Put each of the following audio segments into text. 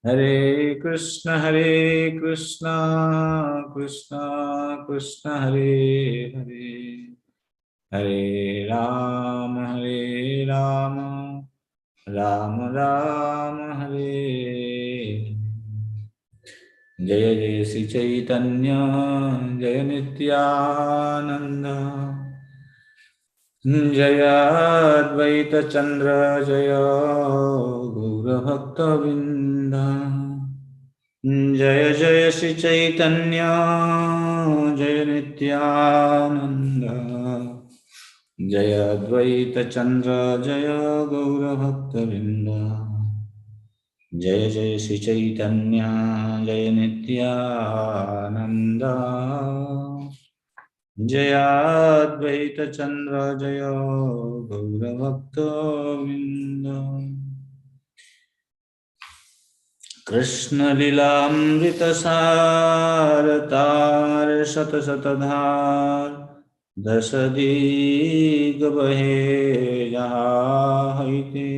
Hare Krishna, Krishna Krishna, Hare Hare, Hare Rama, Rama Rama, Hare. Jaya Jaya Sri Chaitanya, Jaya Nityananda, Jaya Advaita Chandra, Jaya Gaura Bhakta Vrinda. Jaya Jaya Sri Chaitanya, Jaya Nityananda, Jaya Advaita Chandra, Jaya Gaura Bhakta Vrinda. Jaya Jaya Sri Chaitanya, Jaya Nityananda, Jaya Advaita Chandra, Jaya Gaura Bhakta Vrinda. Krishna Lilamrita Saratar Sata Satadhar Dasadi Gabahe Jahaite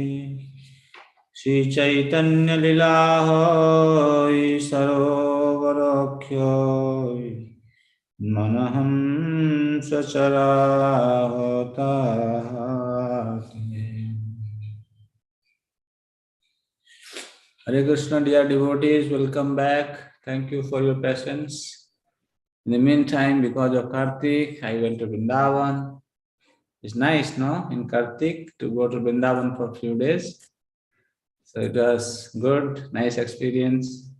Shri Chaitanya Lilahoy Sarovarakyoy Manaham Sacharahotati. Hare Krishna, dear devotees, welcome back. Thank you for your patience. In the meantime, because of Kartik, I went to Vrindavan. It's nice, no? In Kartik, to go to Vrindavan for a few days. So it was good, nice experience.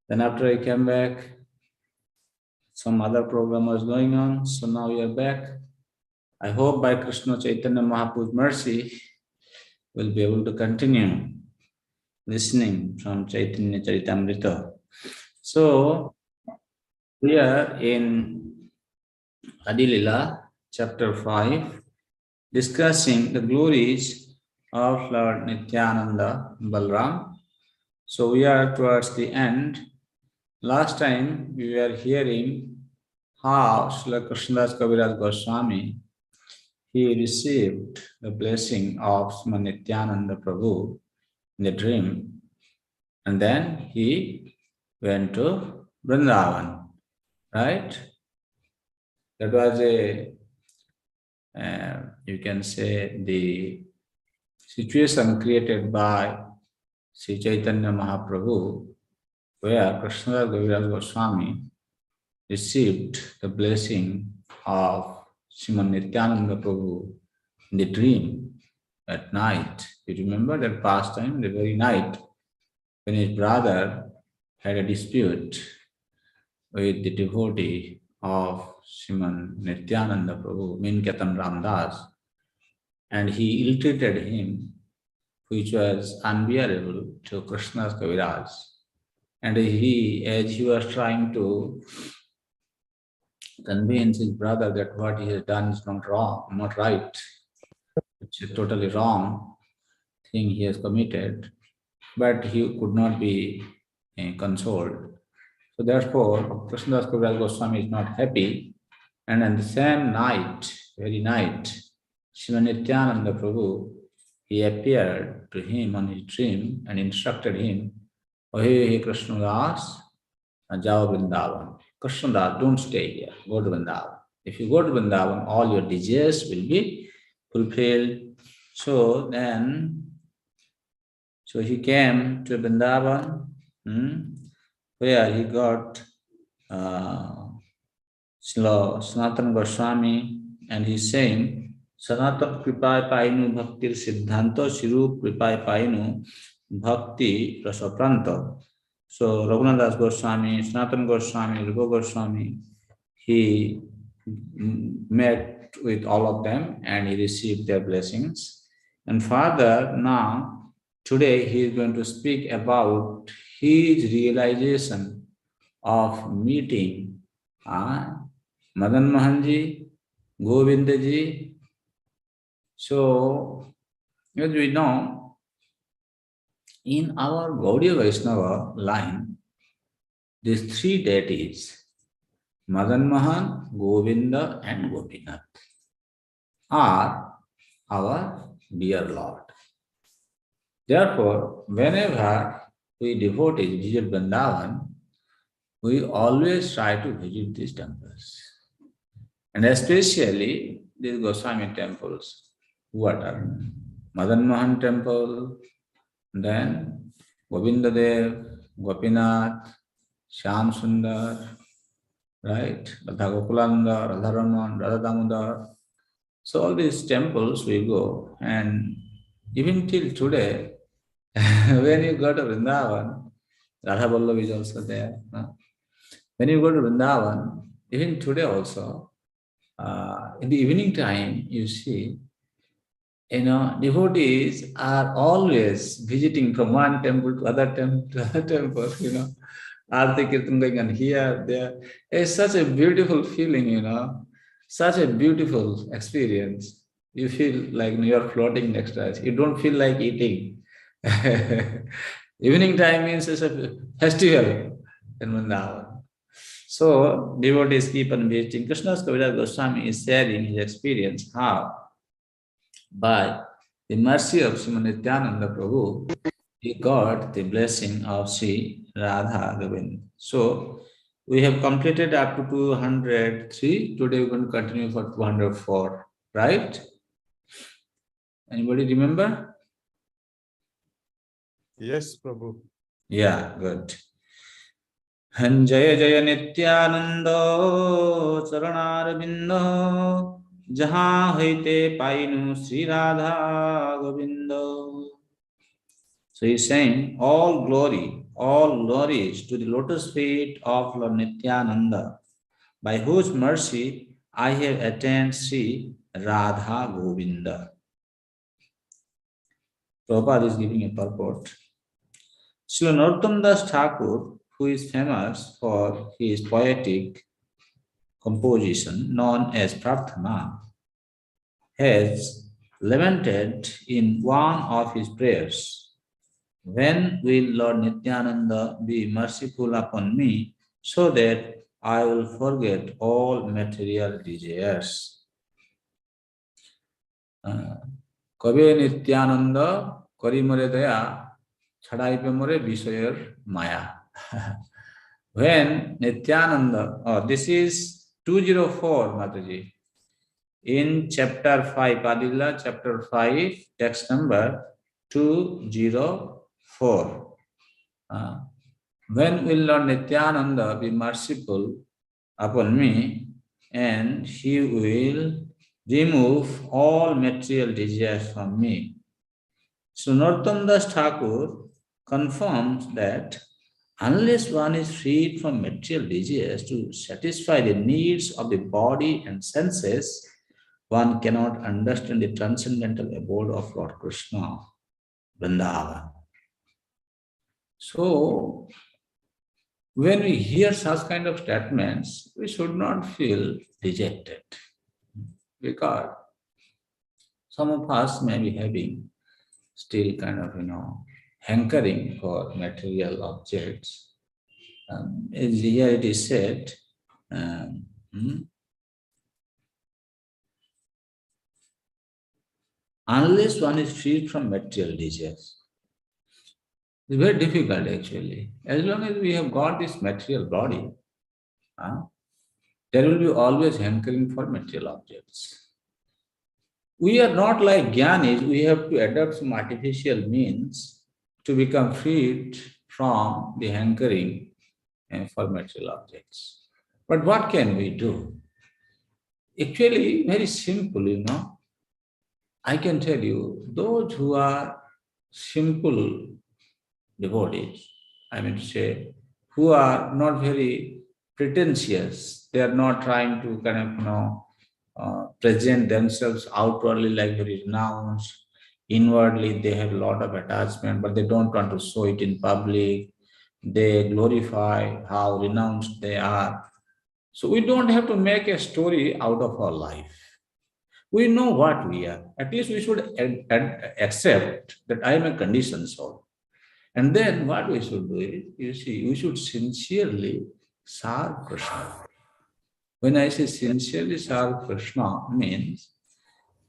Then after I came back, some other program was going on. So now we are back. I hope by Krishna Chaitanya Mahaprabhu's mercy, we'll be able to continue listening from Chaitanya Caritamrita. So, we are in Adilila, chapter 5, discussing the glories of Lord Nityananda Balram. So, we are towards the end. Last time, we were hearing how Srila Krishnadas Kaviraj Goswami, he received the blessing of Sri Nityananda Prabhu in the dream, and then he went to Vrindavan, right? That was you can say, the situation created by Sri Chaitanya Mahaprabhu, where Krishnadas Kaviraj Goswami received the blessing of Sriman Nityananda Prabhu in the dream at night. You remember that past time, the very night, when his brother had a dispute with the devotee of Sriman Nityananda Prabhu, Minketan Ramdas, and he ill-treated him, which was unbearable to Krishna's Kaviraj. And he, as he was trying to convince his brother that what he has done is not wrong, not right, it's a totally wrong thing he has committed, but he could not be consoled. So therefore, Krishnadas Kaviraj Goswami is not happy, and on the same night, very night, Srimad Nityananda Prabhu, he appeared to him on his dream and instructed him, "Oh, hey Krishnadas, Jao Vrindavan. Krishnadas, don't stay here, go to Vrindavan. If you go to Vrindavan, all your desires will be fulfilled." So then, he came to Vrindavan, where he got Sanatana Goswami, and he's saying, Sanatana Kripai Painu Bhaktir Siddhanto Sirup Kripai Painu Bhakti Rasapranto. So Raghunadas Goswami, Sanatana Goswami, Rupa Goswami, he met with all of them and he received their blessings. And further, now, today he is going to speak about his realization of meeting Madan Mohanji, Govindji. So, as we know, in our Gaudiya Vaishnava line, these three deities, Madan Mohan, Govinda, and Gopinath, are our dear Lord. Therefore, whenever we devotees visit Vrindavan, we always try to visit these temples. And especially these Goswami temples. What are Madan Mohan temple, then Govindadev, Gopinath, Shyam Sundar, right? Radha Gokulananda, Radharaman, Radha Damodar. So all these temples we go, and even till today, when you go to Vrindavan, Radha Vallabh is also there. No? When you go to Vrindavan, even today also, in the evening time, you see, devotees are always visiting from one temple to other temple to other temple, Aarti Kirtan going on here, there. It's such a beautiful feeling, such a beautiful experience. You feel like you're floating next to us. You don't feel like eating. Evening time means it's a festival in Vrindavan. So devotees keep on visiting. Krishna's Kaviraj Goswami is sharing his experience how by the mercy of Srimad Nityananda Prabhu, he got the blessing of Sri Radha Govind. So we have completed up to 203. Today we're going to continue for 204, right? Anybody remember? Yes, Prabhu. Yeah, good. Jaya Jaya Nityananda Charanaravindo Jahan Haite Painu Sri Radha Govindo. So he's saying, all glory is to the lotus feet of Lord Nityananda, by whose mercy I have attained Sri Radha Govinda. Prabhupada is giving a purport. Srila Narottam Das Thakur, who is famous for his poetic composition known as Prarthana, has lamented in one of his prayers, when will Lord Nityananda be merciful upon me so that I will forget all material desires? Kabe Nityananda Karimore Daya Chadaipe More Visayar Maya. When Nityananda, this is 204, Mataji, in chapter 5, Padilla, chapter 5, text number 204. When will Lord Nityananda be merciful upon me, and he will remove all material desires from me? So Narottam Das Thakur confirms that unless one is freed from material desires to satisfy the needs of the body and senses, one cannot understand the transcendental abode of Lord Krishna, Vrindavan. So, when we hear such kind of statements, we should not feel dejected, because some of us may be having still kind of, hankering for material objects. As here it is said, unless one is freed from material desires, it's very difficult actually. As long as we have got this material body, there will be always hankering for material objects. We are not like Gyanis, we have to adopt some artificial means to become freed from the hankering for material objects. But what can we do? Actually, very simple, I can tell you, those who are simple devotees, I mean to say, who are not very pretentious, they are not trying to kind of, present themselves outwardly like very renounced. Inwardly, they have a lot of attachment, but they don't want to show it in public. They glorify how renounced they are. So we don't have to make a story out of our life. We know what we are. At least we should accept that I am a conditioned soul. And then what we should do is, we should sincerely serve Krishna. When I say sincerely serve Krishna, means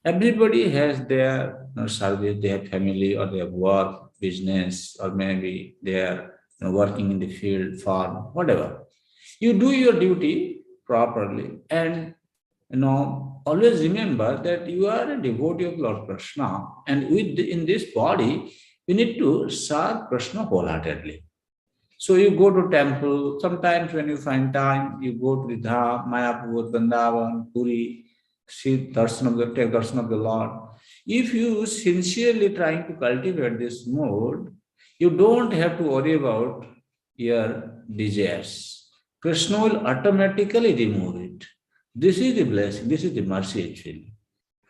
everybody has their service, their family, or their work, business, or maybe they are working in the field, farm, whatever. You do your duty properly, and always remember that you are a devotee of Lord Krishna, and in this body, you need to serve Krishna wholeheartedly. So you go to temple. Sometimes when you find time, you go to the Dham, Mayapur, Vrindavan, Puri, take darshan of the Lord. If you sincerely trying to cultivate this mode, you don't have to worry about your desires. Krishna will automatically remove it. This is the blessing. This is the mercy actually.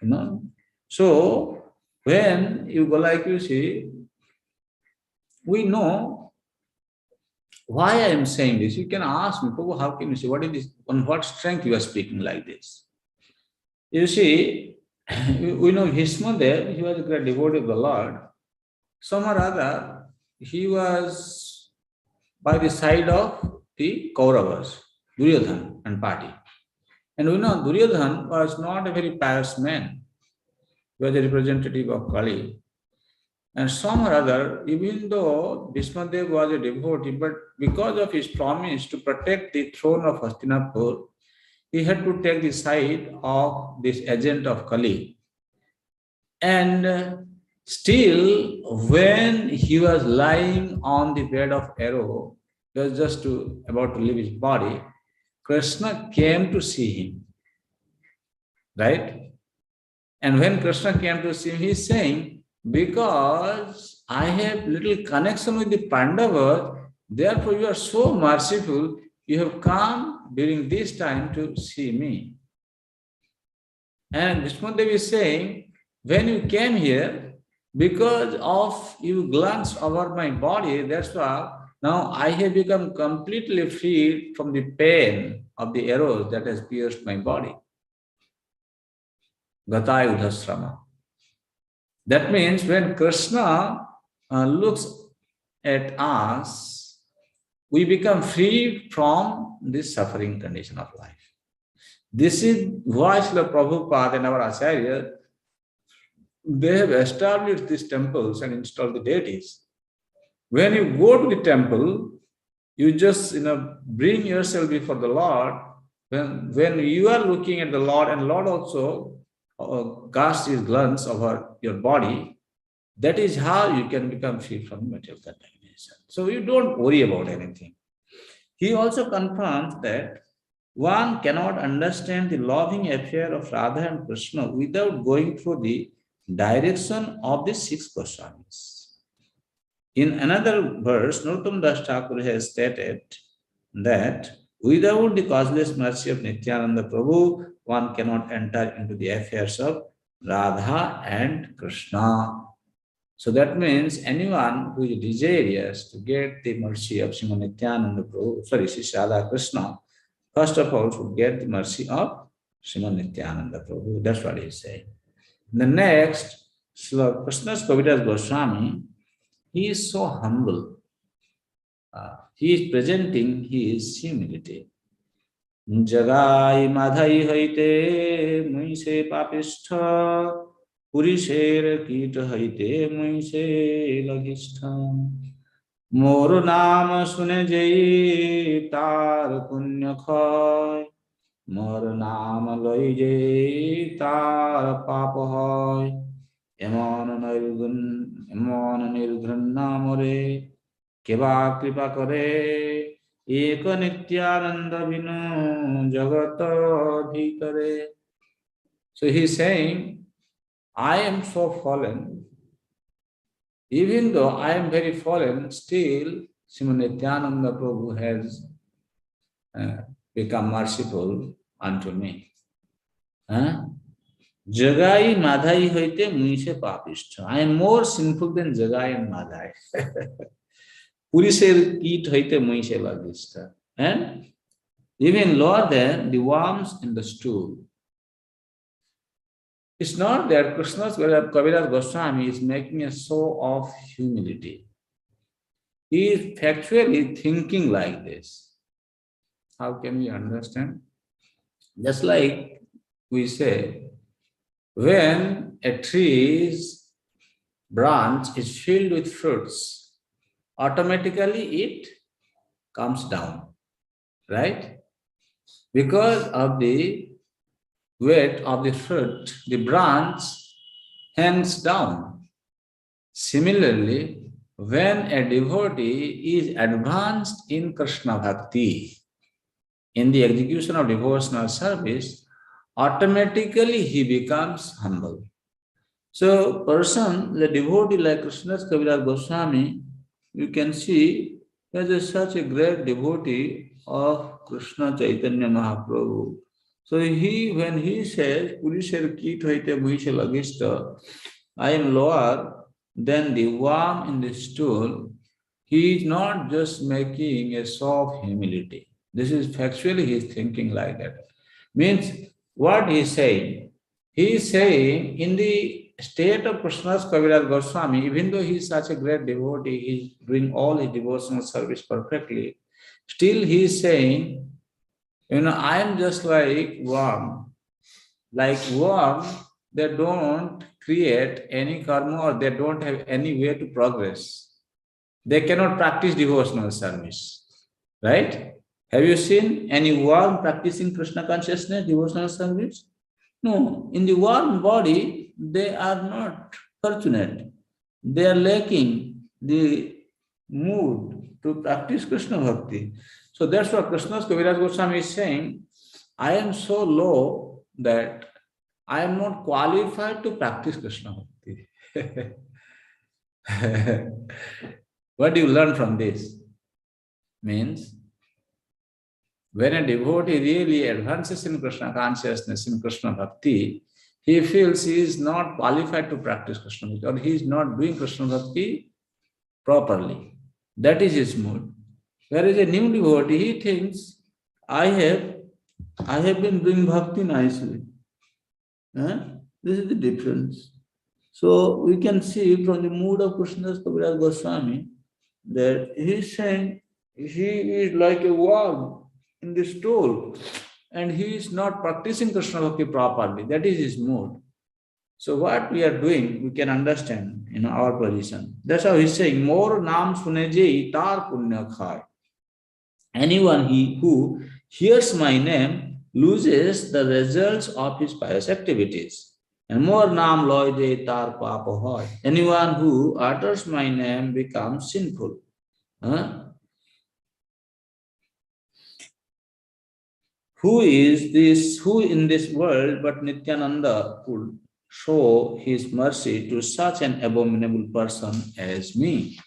You know. So when you go like you see, we know why I am saying this. You can ask me, Prabhu, how can you say, what is this, on what strength you are speaking like this? You see, we know Bhishma there, he was a great devotee of the Lord. Some or other, he was by the side of the Kauravas, Duryodhan and party. And we know Duryodhan was not a very pious man. He was a representative of Kali. And some or other, even though Bhishmadev was a devotee, but because of his promise to protect the throne of Hastinapur, he had to take the side of this agent of Kali. And still, when he was lying on the bed of arrow, he was just about to leave his body, Krishna came to see him. Right? And when Krishna came to see him, he is saying, because I have little connection with the Pandavas, therefore you are so merciful, you have come during this time to see me. And Vishnudev is saying, when you came here, because of you glance over my body, that's why now I have become completely freed from the pain of the arrows that has pierced my body. Gatai Udhasrama. That means when Krishna looks at us, we become free from this suffering condition of life. This is why Srila Prabhupada and our Acharya, they have established these temples and installed the deities. When you go to the temple, you just bring yourself before the Lord. When you are looking at the Lord, and Lord also cast his glance over your body, that is how you can become free from material contamination. So you don't worry about anything. He also confirms that one cannot understand the loving affair of Radha and Krishna without going through the direction of the 6 Goswamis. In another verse, Narottam Das Thakur has stated that without the causeless mercy of Nityananda Prabhu, one cannot enter into the affairs of Radha and Krishna. So that means anyone who is desirous to get the mercy of Srimad Nityananda Prabhu, Sri Radha Krishna, first of all should get the mercy of Srimad Nityananda Prabhu. That's what he is saying. The next, Krishna's Kaviraj Goswami, he is so humble. He is presenting his humility. Jagai madhai haite muise papistha purisher kita haite muise lagistha mor naam sune jai tar punya khai mor naam loi jai tar pap hoy emon nirghun namore keva kripa kare Ek nityananda vinu jagata bhitare. So he is saying, I am so fallen. Even though I am very fallen, still Srimad Nityananda Prabhu has become merciful unto me. Jagai madhai hoite muise papishta. I am more sinful than Jagai and Madhai. Purisher kit haite muise lagista. And even lower than the worms in the stool. It's not that Krishna's Kaviraj Goswami is making a show of humility. He is factually thinking like this. How can we understand? Just like we say, when a tree is branch is filled with fruits, automatically it comes down, right? Because of the weight of the fruit, the branch hangs down. Similarly, when a devotee is advanced in Krishna Bhakti, in the execution of devotional service, automatically he becomes humble. So, person, the devotee like Krishnadas Kaviraj Goswami, you can see there is such a great devotee of Krishna Chaitanya Mahaprabhu. So when he says, Purisher Kit Hoite Muishal Agista, I am lower than the worm in the stool, he is not just making a show of humility. This is factually he is thinking like that. Means what he is saying? He is saying in the state of Krishnadas Kaviraj Goswami, even though he is such a great devotee, he is doing all his devotional service perfectly, still he is saying, I am just like worm. Like worm, they don't create any karma or they don't have any way to progress. They cannot practice devotional service, right? Have you seen any worm practicing Krishna consciousness, devotional service? No, in the worm body, they are not fortunate. They are lacking the mood to practice Krishna bhakti. So that's what Krishnadas Kaviraj Goswami is saying. I am so low that I am not qualified to practice Krishna bhakti. What do you learn from this? Means when a devotee really advances in Krishna consciousness, in Krishna bhakti, he feels he is not qualified to practice Krishna bhakti or he is not doing Krishna bhakti properly. That is his mood. Whereas a new devotee, he thinks, I have been doing bhakti nicely. This is the difference. So we can see from the mood of Krishnadas Kaviraj Goswami that he is saying he is like a worm in the stool and he is not practicing Krishna Bhakti properly. That is his mood. So what we are doing, we can understand in our position. That's how he's saying, more naam suneje tar punya khai. Anyone who hears my name loses the results of his pious activities. And more naam loide tar papa hoy. Anyone who utters my name becomes sinful. Huh? Who in this world but Nityananda could show his mercy to such an abominable person as me?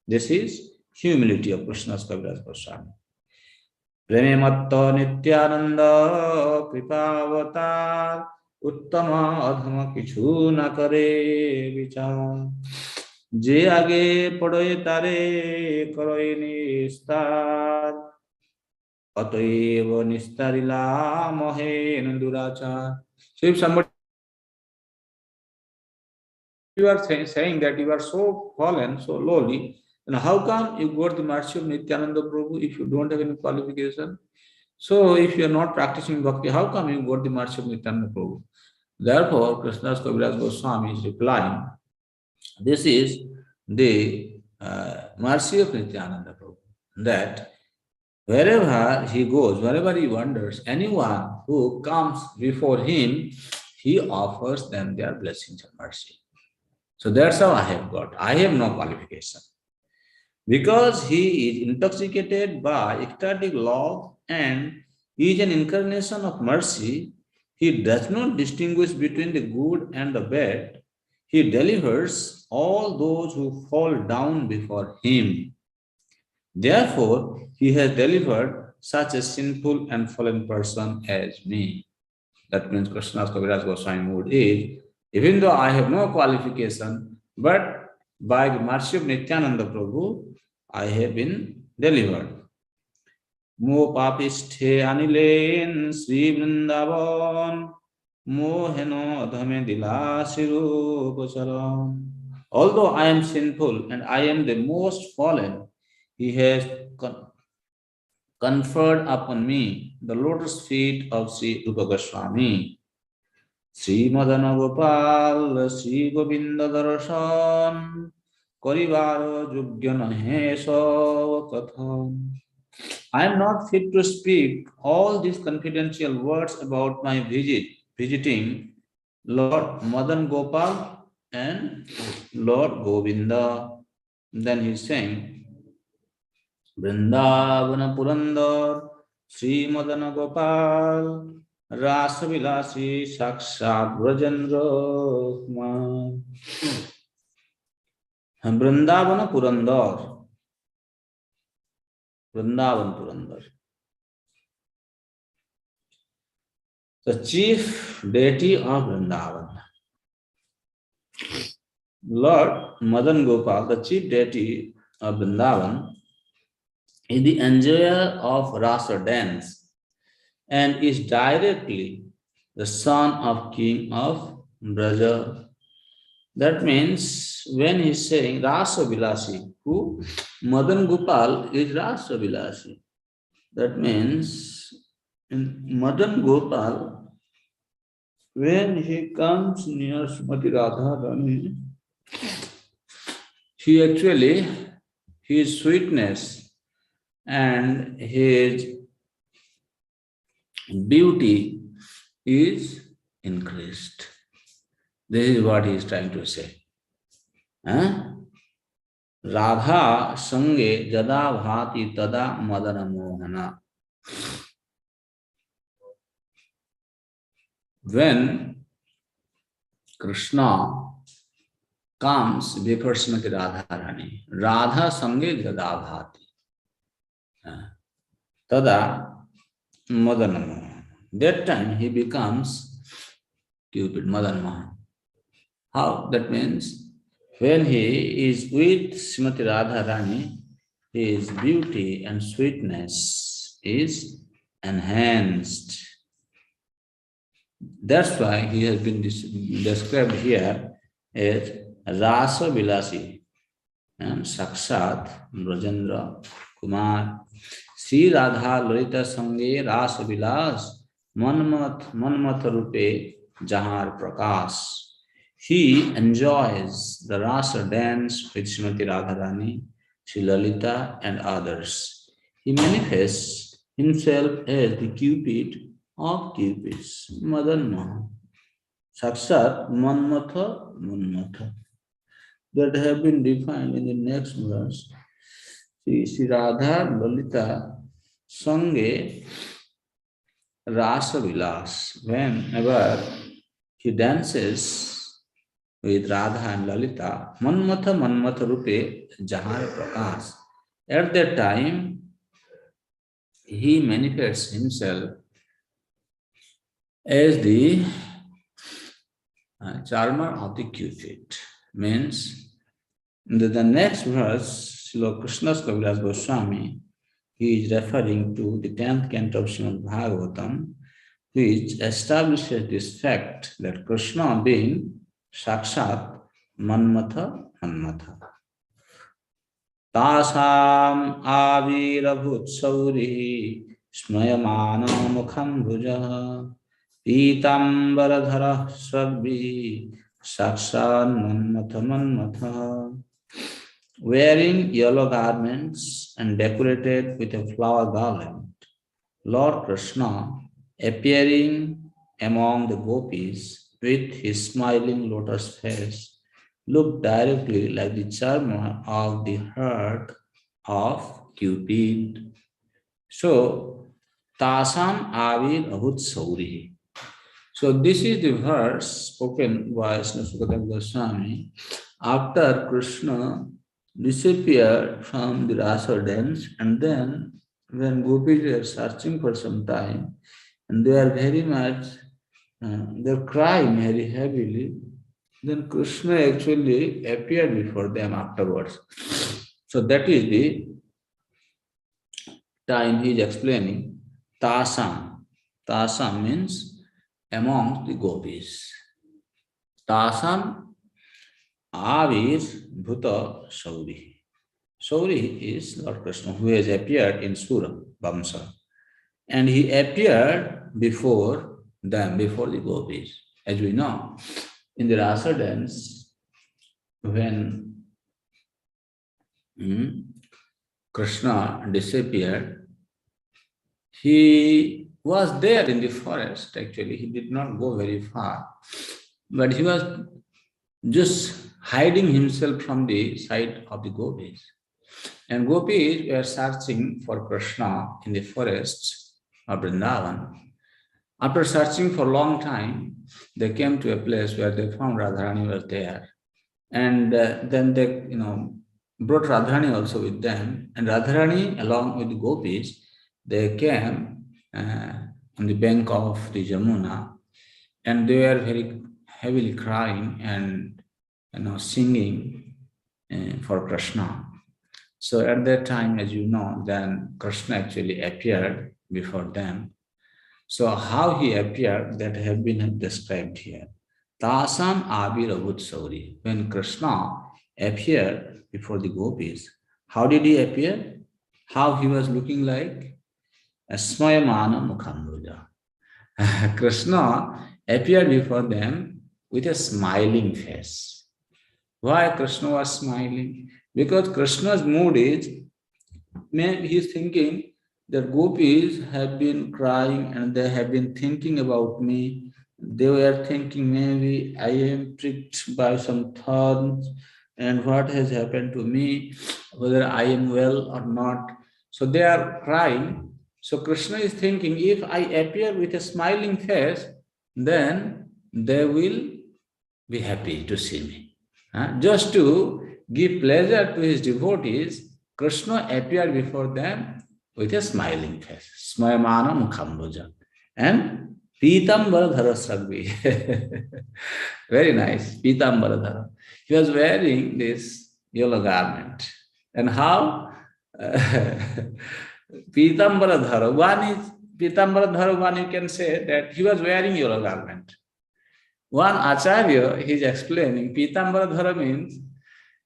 This is humility of Krishnadas Kaviraj Goswami. प्रेमे मत्त नित्यानंद कृपावतार उत्तम अधम किछु न करे विचार जे आगे पड़े तारे करे निस्तार अतएव निस्तारिला महेन दुराचार. So if somebody you are saying that you are so fallen, so lowly, and how come you got the mercy of Nityananda Prabhu if you don't have any qualification? So if you are not practicing bhakti, how come you got the mercy of Nityananda Prabhu? Therefore, Krishnadas Kaviraj Goswami is replying, this is the mercy of Nityananda Prabhu, that wherever he goes, wherever he wanders, anyone who comes before him, he offers them their blessings and mercy. So that's how I have got. I have no qualification. Because he is intoxicated by ecstatic love and is an incarnation of mercy, he does not distinguish between the good and the bad. He delivers all those who fall down before him. Therefore, he has delivered such a sinful and fallen person as me. That means Krishnadas Kaviraj Goswami mood is, even though I have no qualification, but by the mercy of Nityananda Prabhu, I have been delivered. Mo papisthe anilen Sri Vrindavan, mo heno adhame dila siru gocharam. Although I am sinful and I am the most fallen, he has conferred upon me the lotus feet of Sri Rupa Goswami. Sri Madana Gopal, Sri Govinda Darshan, Karibaro Yugya Nahe Sav Kathan. I am not fit to speak all these confidential words about my visiting Lord Madan Gopal and Lord Govinda. Then he sang Vrindavana Purandar, Sri Madan Gopal, Rasavilasi Sakshat Brajendra Kumar. Vrindavana Purandar, Vrindavan Purandar. The chief deity of Vrindavan. Lord Madan Gopal, the chief deity of Vrindavan, is the enjoyer of rasa dance and is directly the son of king of Braja. That means when he is saying Rasa Vilasi, who Madan Gopal is Rasa Vilasi. That means in Madan Gopal, when he comes near Srimati Radharani, his sweetness and his beauty is increased. This is what he is trying to say. Radha sange jada bhati tada madana mohana. When Krishna comes before Srimati Radharani, Radha sange jada bhati tada madana mohana. That time he becomes Cupid, Madan Mohan. How? That means when he is with Srimati Radharani, his beauty and sweetness is enhanced. That's why he has been described here as Rasa Vilasi and Sakshat Brajendra Kumar. Sri Radha Lalita Sange Rasa Vilas Manmath Rupe Jahar Prakash. He enjoys the rasa dance with Srimati Radharani, Sri Lalita and others. He manifests himself as the Cupid of Cupids, Madan Mohan. Sakshat Manmatha that have been defined in the next verse. Sri Radha Lalita Sange Rasa Vilas. Whenever he dances with Radha and Lalita, Manmatha Rupe Jahar Prakash. At that time, he manifests himself as the charmer of the Cupid. Means, the next verse, Srila Krishna's Kaviraj Goswami, he is referring to the 10th canto of Srimad Bhagavatam, which establishes this fact that Krishna being Sakshat Manmatha. Tasam avirabhut sauri smayamana mukham bhuja pitambaradhara sarvi Sakshat Manmatha. Wearing yellow garments and decorated with a flower garland, Lord Krishna appearing among the gopis with his smiling lotus face looked directly like the charmer of the heart of Cupid. So, Tasam Avir Ahut Sauri. So, this is the verse spoken by Srila Goswami after Krishna disappeared from the rasa dance, and then when gopis were searching for some time, and they are very much, they're crying very heavily, then Krishna actually appeared before them afterwards. So that is the time he is explaining Tasam. Tasam means among the gopis. Tasam Avir Bhuta Sauri. Sauri is Lord Krishna who has appeared in Sura Vamsa. And he appeared before them, before the gopis. as we know, in the Rasa dance, when Krishna disappeared, he was there in the forest. Actually, he did not go very far, but he was just hiding himself from the sight of the gopis. And gopis were searching for Krishna in the forests of Vrindavan. After searching for a long time, they came to a place where they found Radharani was there. And then they, brought Radharani also with them. And Radharani, along with the gopis, they came on the bank of the Jamuna, and they were very heavily crying and singing for Krishna. So at that time, as you know, then Krishna actually appeared before them. So how he appeared, that have been described here. Tasam Abhiravut Sauri. When Krishna appeared before the gopis, how did he appear? How he was looking like? Asmayamana Mukhambuja. Krishna appeared before them with a smiling face. Why Krishna was smiling? Because Krishna's mood is, maybe he's thinking that gopis have been crying and they have been thinking about me. They were thinking maybe I am pricked by some thorns and what has happened to me, whether I am well or not. So they are crying. So Krishna is thinking, if I appear with a smiling face, then they will be happy to see me. Just to give pleasure to his devotees, Krishna appeared before them with a smiling face. Smayamana Mukhambuja. And Pitambara Dhara Sagvi. Very nice. Pitambara Dhara. He was wearing this yellow garment. And how? Pitambara Dhara. One is Pitambara Dhara, one you can say that he was wearing yellow garment. One Acharya, he is explaining, Pitambara Dhara means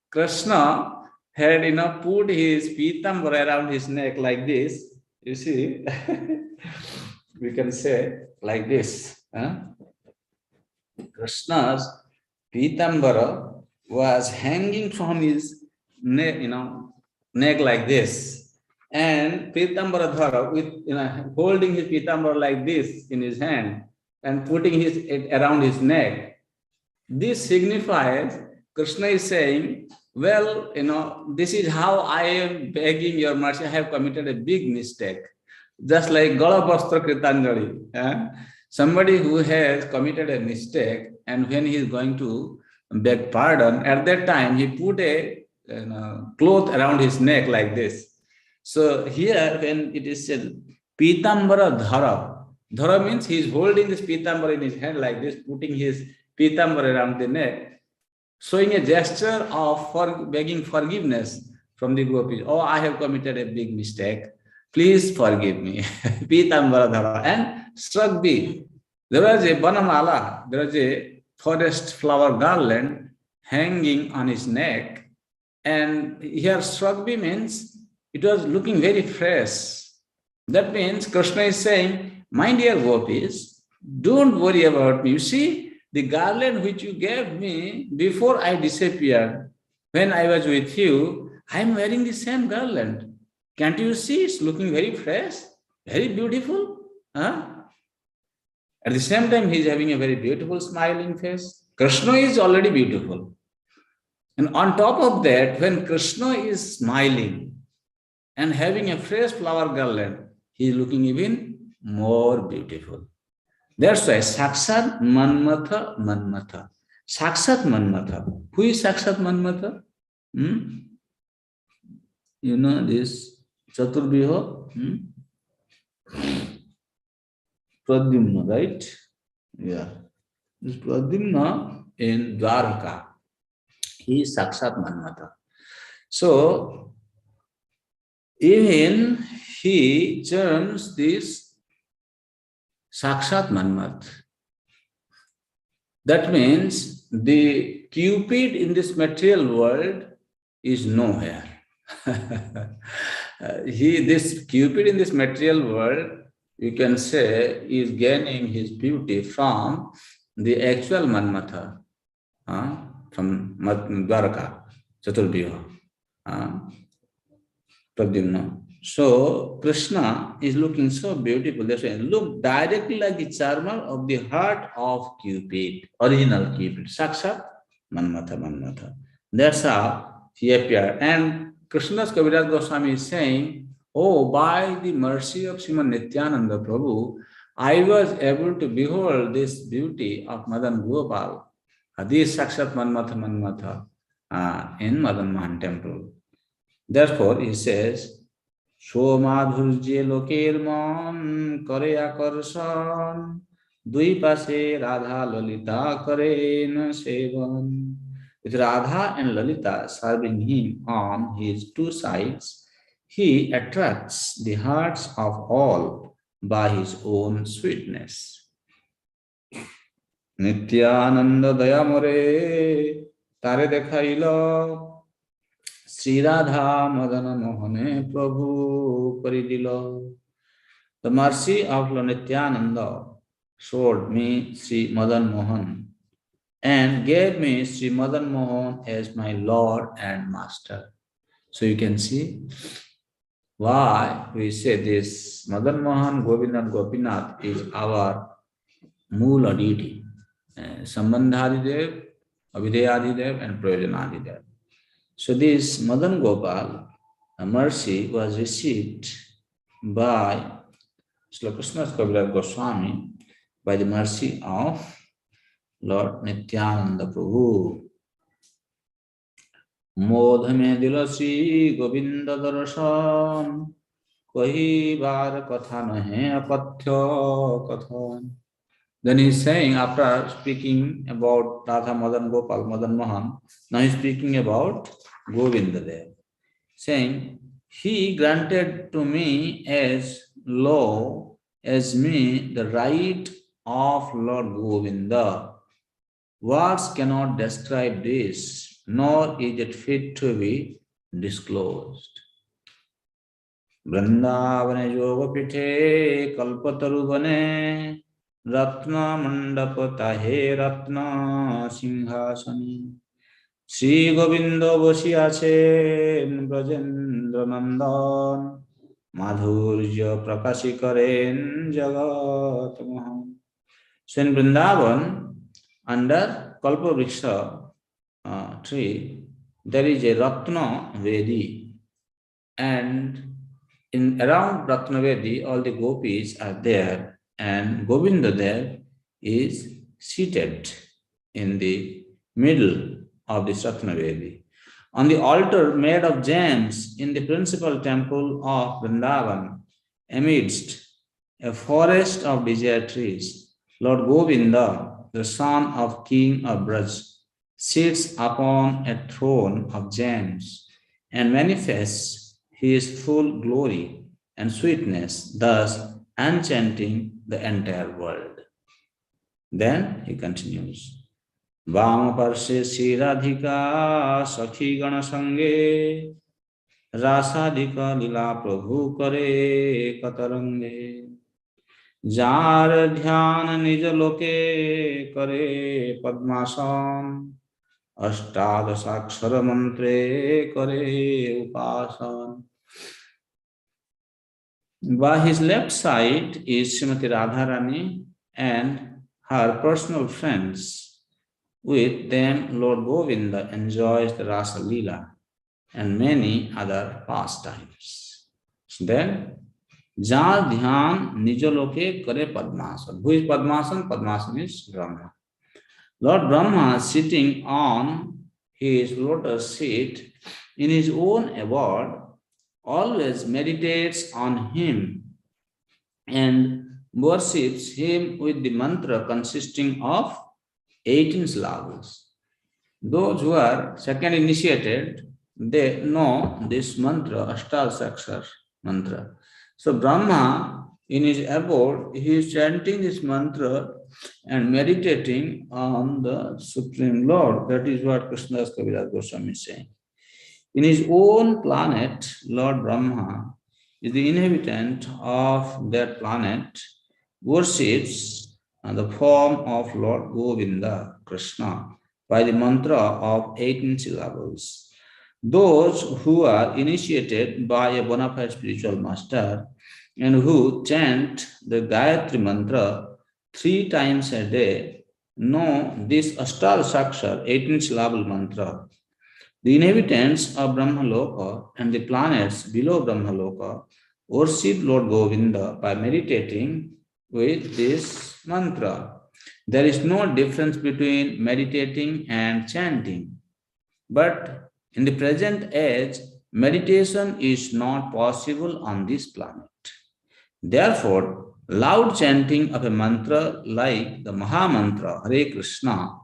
Krishna had put his Pitambara around his neck like this. You see, we can say like this. Krishna's Pitambara was hanging from his neck, neck like this. And Pitambara Dhara, with holding his Pitambara like this in his hand and putting it around his neck. This signifies, Krishna is saying, well, this is how I am begging your mercy. I have committed a big mistake. Just like Galabhastra Kritanjali. Somebody who has committed a mistake, and when he is going to beg pardon, at that time he put a cloth around his neck like this. So here, when it is said, Pitambara Dhara, Dhara means he is holding this Pitambara in his hand like this, putting his Pitambara around the neck, showing a gesture of begging forgiveness from the gopis. Oh, I have committed a big mistake. Please forgive me. Pitambara Dhara. And Sragbi. There was a Banamala, there was a forest flower garland hanging on his neck. And here Sragbi means it was looking very fresh. That means Krishna is saying, my dear gopis, don't worry about me. You see, the garland which you gave me before I disappeared, when I was with you, I am wearing the same garland. Can't you see? It's looking very fresh, very beautiful. At the same time, he is having a very beautiful smiling face. Krishna is already beautiful. And on top of that, when Krishna is smiling and having a fresh flower garland, he is looking even more beautiful. That's why Sakshat Manmatha Manmatha. Sakshat Manmatha. Who is Sakshat Manmatha? You know this Chaturbiho? Pradyumna, right? Yeah. This Pradyumna in Dwarka. He is Sakshat Manmatha. So, even he terms this Sakshat Manmat. That means the Cupid in this material world is nowhere. This Cupid in this material world, you can say, is gaining his beauty from the actual Manmatha from Dwaraka, Chaturvyuha, Pradyumna. So Krishna is looking so beautiful. That's why look directly like the charmer of the heart of Cupid, original Cupid, Sakshat Manmatha Manmatha. That's how he appeared. And Krishna's Kaviraj Goswami is saying, oh, by the mercy of Sriman Nityananda Prabhu, I was able to behold this beauty of Madan Gopal, this Sakshat Manmatha Manmatha in Madan Mohan temple. Therefore, he says, সোমাধুর্যে লোকের মন করে আকর্ষণ দুই পাশে রাধা ললিতা করেন সেবন. With Radha and Lalita serving him on his two sides, he attracts the hearts of all by his own sweetness. Nityananda Dayamore Tare Dekhail Sri Radha Madana Mohane Prabhu Paridilo. The mercy of Lord Nityananda showed me Sri Madan Mohan and gave me Sri Madan Mohan as my Lord and Master. So you can see why we say this Madan Mohan Govindan Gopinath is our Moola deity. Sambandhadidev, Avideyadidev and Prayojanadidev. So this Madan Gopal mercy was received by Srila Krishna's Kaviraj Goswami by the mercy of Lord Nityananda Prabhu. Modh mein dil Sri Govinda darshan kahi bar katha nahe apathya kathan. Then he is saying, after speaking about Radha Madan Gopal, Madan Mohan, now he is speaking about Govinda Dev, saying, he granted to me as low as me the right of Lord Govinda. Words cannot describe this, nor is it fit to be disclosed. Vrindavane Yogapithe Kalpatarubane Ratna Mandapatahe Ratna Singhasani Sri Govinda Bosi achen Brajendra Nandan Madhurya Prakashi Karen Jagat Mohan. So in Vrindavan, under Kalpavriksha tree, there is a Ratna Vedi, and in around Ratna Vedi, all the gopis are there, and Govinda Dev is seated in the middle of the Ratna Vedi. On the altar made of gems in the principal temple of Vrindavan, amidst a forest of desert trees, Lord Govinda, the son of King of Braj, sits upon a throne of gems and manifests his full glory and sweetness, thus enchanting the entire world. Then he continues. Vama parshe Sri Radhika Sakhi Gana Sange Rasadhika Lila Prabhu Kare Katarange Jar Dhyan Nij Loke Kare Padmasan Ashtadasakshara Mantre Kare Upasan. By his left side is Srimati Radharani and her personal friends. With them, Lord Govinda enjoys the Rasa Leela and many other pastimes. Then, Jar Dhyan Nijaloke Kare Padmasan. Who is Padmasan? Padmasan is Brahma. Lord Brahma, sitting on his lotus seat in his own abode, always meditates on him and worships him with the mantra consisting of 18 syllables. Those who are second initiated, they know this mantra, Ashtasakshar mantra. So Brahma, in his abode, he is chanting this mantra and meditating on the Supreme Lord. That is what Krishna's Kaviraj Goswami is saying. In his own planet, Lord Brahma is the inhabitant of that planet, worships the form of Lord Govinda, Krishna, by the mantra of 18 syllables. Those who are initiated by a bona fide spiritual master and who chant the Gayatri mantra 3 times a day know this Ashtar Sakshar 18 syllable mantra. The inhabitants of Brahmaloka and the planets below Brahmaloka worship Lord Govinda by meditating with this mantra. There is no difference between meditating and chanting. But in the present age, meditation is not possible on this planet. Therefore, loud chanting of a mantra like the Maha Mantra, Hare Krishna,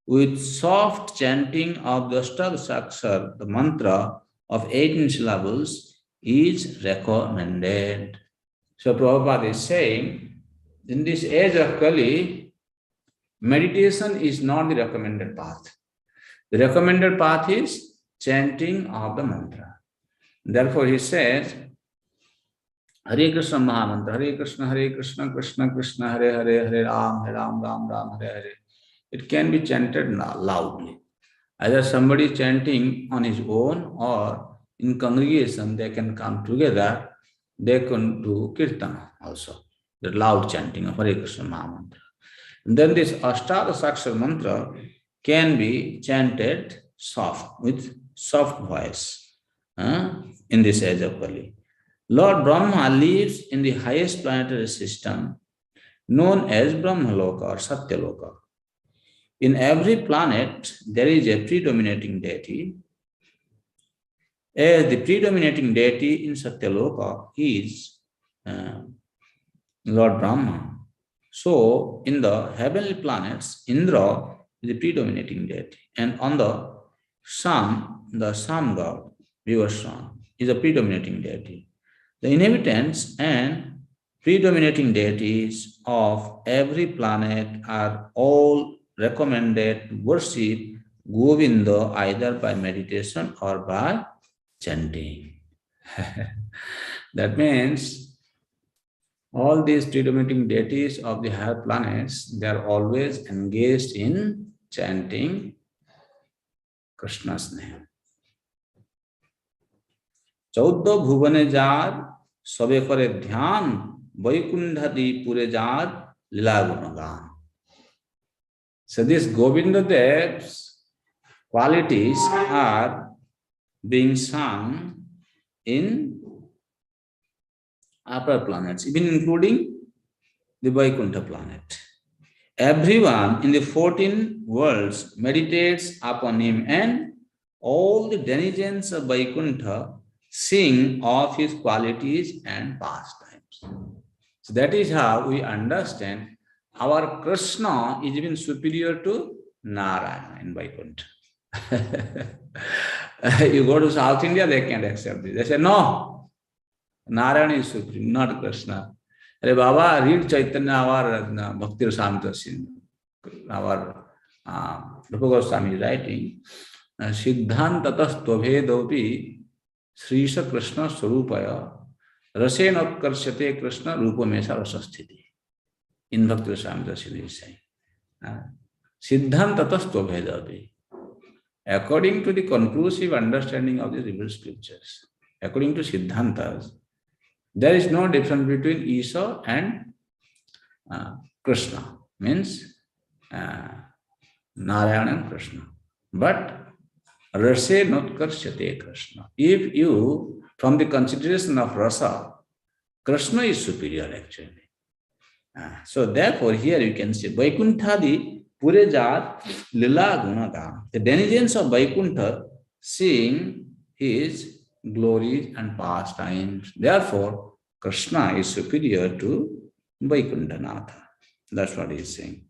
with soft chanting of the Ashtar the mantra of 18 syllables, is recommended. So Prabhupada is saying, in this age of Kali, meditation is not the recommended path. The recommended path is chanting of the mantra. Therefore, he says, Hare Krishna Mahamantra, Hare Krishna, Krishna Krishna, Hare Hare, Hare Ram, Ram, Hare Hare. It can be chanted loudly. Either somebody chanting on his own or in congregation, they can come together, they can do Kirtana also, the loud chanting of Hare Krishna Mahamantra. And then this Ashtara Sakshar mantra can be chanted soft, with soft voice in this age of Kali. Lord Brahma lives in the highest planetary system known as Brahmaloka or Satyaloka. In every planet, there is a predominating deity. As the predominating deity in Satyaloka is Lord Brahma. So, in the heavenly planets, Indra is the predominating deity. And on the sun god, Vivaswan, is a predominating deity. The inhabitants and predominating deities of every planet are all recommended to worship Govinda either by meditation or by chanting. That means all these predominating deities of the higher planets, they are always engaged in chanting Krishna's name. चौदह भुवने jar सबे करे ध्यान वैकुंठादि पुरे jar लीला गुणगान. So this Govinda Dev's qualities are being sung in upper planets, even including the Vaikuntha planet. Everyone in the 14 worlds meditates upon him, and all the denizens of Vaikuntha sing of his qualities and pastimes. So that is how we understand our Krishna is even superior to Narayana in Vaikuntha. You go to South India, they can't accept this. They say, no, Narayana is supreme, not Krishna. Hey Baba, read Caitanya, our Bhakti Rasamrita Sindhu. Our Rupa Goswami is writing, Siddhantatas tvabhedopi Srisha Krishna Swarupaya Rasen Utkarshate Krishna Rupamesa Rasasthiti. In Bhakti Rasamrita Sindhu is saying, Siddhantatas tvabhedopi. According to the conclusive understanding of the revealed scriptures, according to Siddhantas, there is no difference between Isha and Krishna, means Narayana and Krishna. But Rase Nutkarshate Krishna. If you, from the consideration of rasa, Krishna is superior actually. So therefore here you can say Vaikunthadi Purejar Lila Gunagan. The denizens of Vaikuntha sing his glories and pastimes. Therefore, Krishna is superior to Vaikunthanatha. That's what he is saying.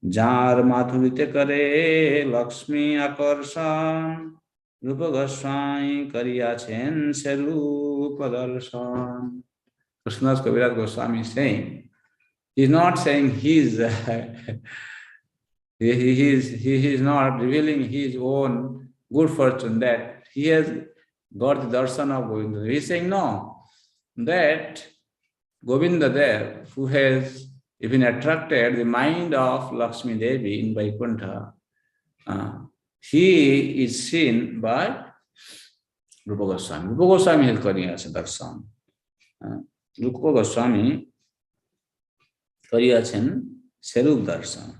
Jar Madhurite Kare Lakshmi Akarshan Rupa Goswami Kariyachen Seru Padarshan. Krishna's Kaviraj Goswami is saying, he is not saying he is not revealing his own good fortune that he has got the darshan of Govinda. He is saying no, that Govinda there, who has even attracted the mind of Lakshmi Devi in Vaikuntha, he is seen by Rupa Goswami. Rupa Goswami has kariyachen darshan. Rupa Goswami kariyachen Sarup darshan.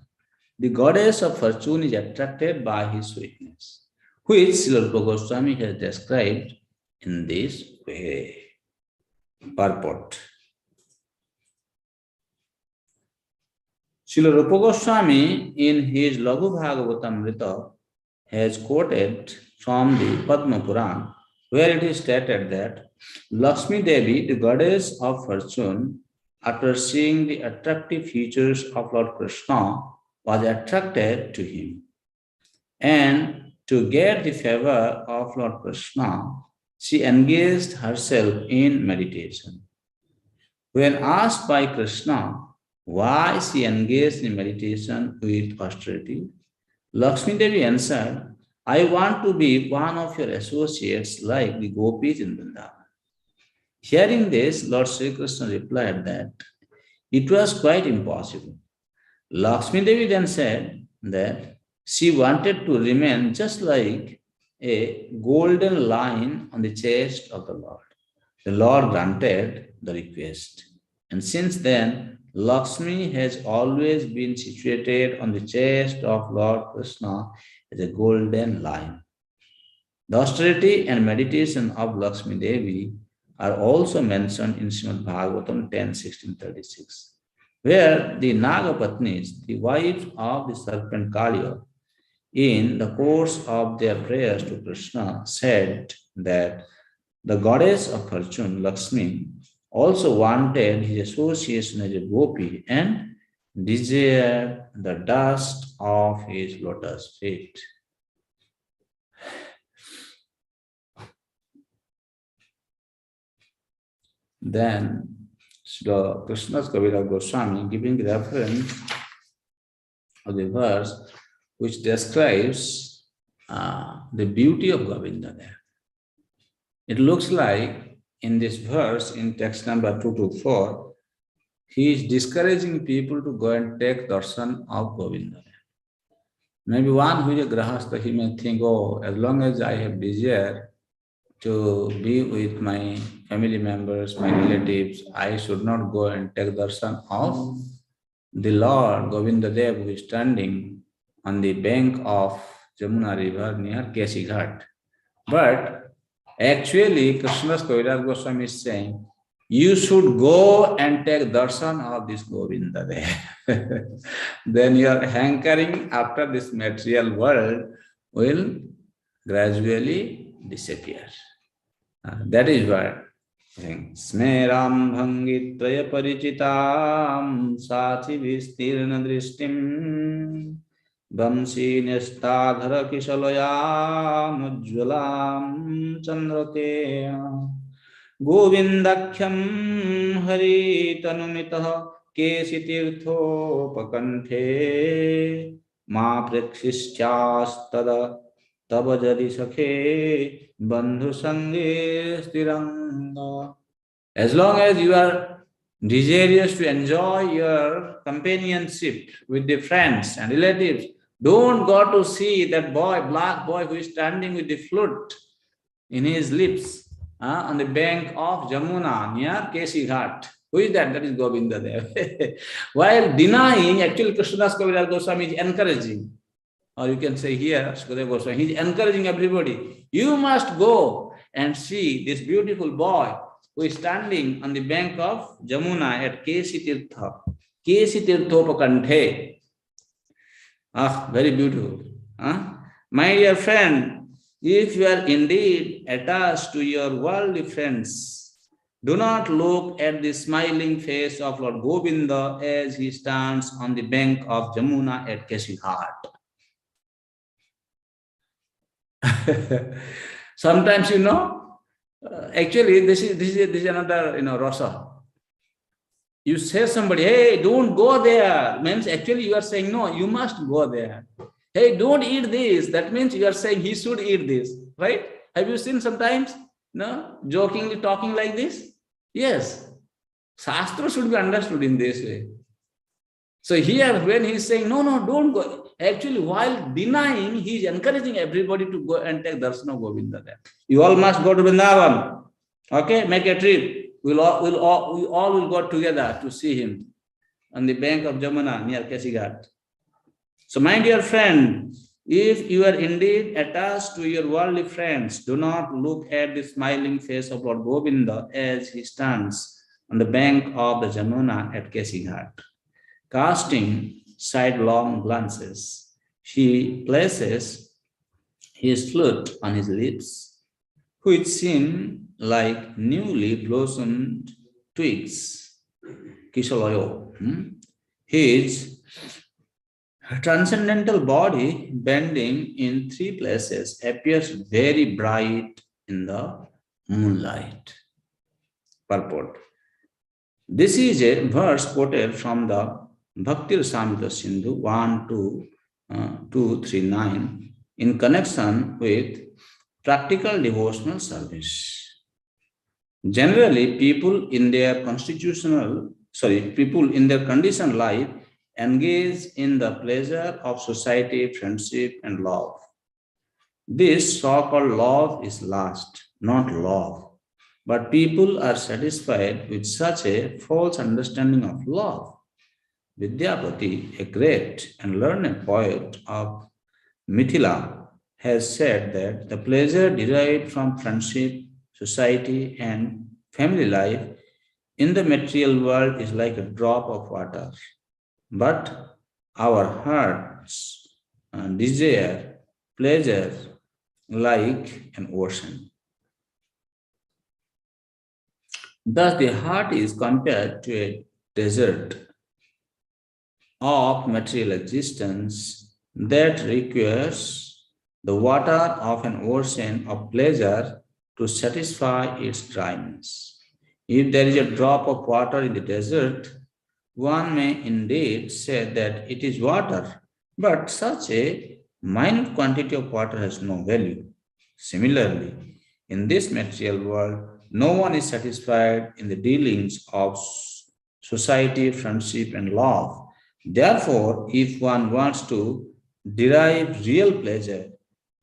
The goddess of fortune is attracted by his sweetness, which Srila Rupa Goswami has described in this way. Purport. Srila Rupa Goswami in his Laghu Bhagavatamrita has quoted from the Padma Puran, where it is stated that Lakshmi Devi, the goddess of fortune, after seeing the attractive features of Lord Krishna, was attracted to him. And to get the favor of Lord Krishna, she engaged herself in meditation. When asked by Krishna why she engaged in meditation with austerity, Lakshmi Devi answered, I want to be one of your associates like the gopis in Vrindavan. Hearing this, Lord Sri Krishna replied that it was quite impossible. Lakshmi Devi then said that she wanted to remain just like a golden line on the chest of the Lord. The Lord granted the request. And since then, Lakshmi has always been situated on the chest of Lord Krishna as a golden line. The austerity and meditation of Lakshmi Devi are also mentioned in Srimad Bhagavatam 10:16-36, where the Nagapatnis, the wives of the serpent Kaliya, in the course of their prayers to Krishna, said that the goddess of fortune, Lakshmi, also wanted his association as a gopi and desired the dust of his lotus feet. Then Srila Krishna's Kavira Goswami giving reference of the verse which describes the beauty of Govinda there. It looks like in this verse, in text number 224, he is discouraging people to go and take darshan of Govinda. Maybe one who is a grahastha, he may think, oh, as long as I have desire to be with my family members, my relatives, I should not go and take darshan of the Lord Govinda Dev, who is standing on the bank of Jamuna river near Keshi Ghat. But actually, Krishna's Kaviraj Goswami is saying, you should go and take darshan of this Govinda Dev. Then your hankering after this material world will gradually disappear. That is what Smeram bhangi traya parichitam sati vistirna drishtim Vamsi nestadhara kishalayam ujjvalam chandrate Govindakhyam hari tanumitaha kesi tirtho pakanthe ma prekshishchastada tabajari sakhe bandhu sange stiranga. As long as you are desirous to enjoy your companionship with the friends and relatives, don't go to see that boy, black boy who is standing with the flute in his lips on the bank of Jamuna near Keshi Ghat. Who is that? That is Govinda Dev. While denying, actually Krishnadas Kaviraj Goswami is encouraging. Or you can say here, Sukadeva Goswami, he is encouraging everybody. You must go and see this beautiful boy who is standing on the bank of Jamuna at Kesi Tirtha. Kesi Tirthopakanthe. Very beautiful. My dear friend, if you are indeed attached to your worldly friends, do not look at the smiling face of Lord Govinda as he stands on the bank of Jamuna at Keshi Ghat. Sometimes, actually, this is another, rasa. You say somebody, hey, don't go there. Means actually you are saying, no, you must go there. Hey, don't eat this. That means you are saying he should eat this, right? Have you seen sometimes, jokingly talking like this? Yes. Shastra should be understood in this way. So here, when he's saying, no, no, don't go. Actually, while denying, he's encouraging everybody to go and take darshan of Govinda there. You all must go to Vrindavan. Okay, make a trip. We all will go together to see him on the bank of Jamuna near Kesighat. So, my dear friend, if you are indeed attached to your worldly friends, do not look at the smiling face of Lord Govinda as he stands on the bank of the Jamuna at Kesighat. Casting sidelong glances, he places his flute on his lips, which seem like newly blossomed twigs. Kishalayo. His transcendental body, bending in three places, appears very bright in the moonlight. Purport. This is a verse quoted from the Bhakti Rasamrita Sindhu 1-239 in connection with practical devotional service. Generally, people in their conditioned life engage in the pleasure of society, friendship, and love. This so-called love is lust, not love. But people are satisfied with such a false understanding of love. Vidyapati, a great and learned poet of Mithila, has said that the pleasure derived from friendship, society, and family life in the material world is like a drop of water. But our hearts desire pleasure like an ocean. Thus, the heart is compared to a desert of material existence that requires the water of an ocean of pleasure to satisfy its dryness. If there is a drop of water in the desert, one may indeed say that it is water, but such a minute quantity of water has no value. Similarly, in this material world, no one is satisfied in the dealings of society, friendship, and love. Therefore, if one wants to derive real pleasure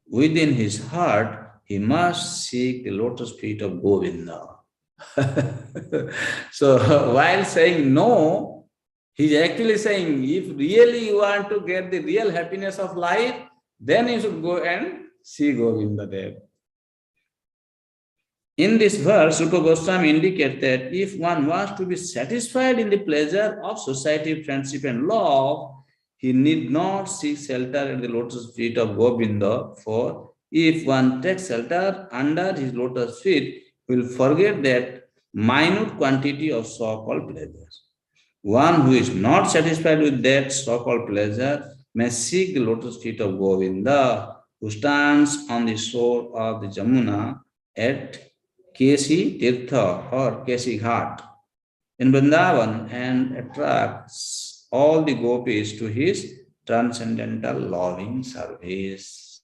within his heart, he must seek the lotus feet of Govinda. So, while saying no, he's actually saying if really you want to get the real happiness of life, then you should go and see Govinda there. In this verse, Rupa Goswami indicates that if one wants to be satisfied in the pleasure of society, friendship, and love, he need not seek shelter at the lotus feet of Govinda, for if one takes shelter under his lotus feet, he will forget that minute quantity of so-called pleasure. One who is not satisfied with that so-called pleasure may seek the lotus feet of Govinda, who stands on the shore of the Jamuna at Kesi Tirtha or Kesi Ghat in Vrindavan and attracts all the gopis to his transcendental loving service.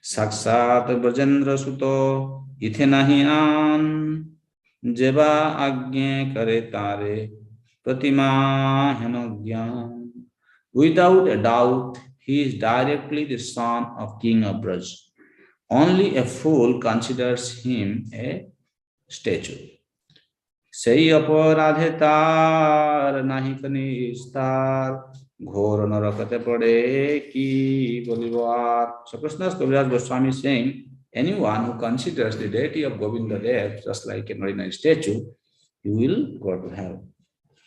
Saksat Brajendra Suto Ithe nahi an Jeba Agye Kare Tare Pratima Henogyan. Without a doubt, he is directly the son of King of Braj. Only a fool considers him a statue. Sei aparadhe tar nahi kanistar ghor narakate pade ki bolivar. So Krishna's Kaviraj Goswami is saying, anyone who considers the deity of Govinda Dev just like an ordinary statue, he will go to hell.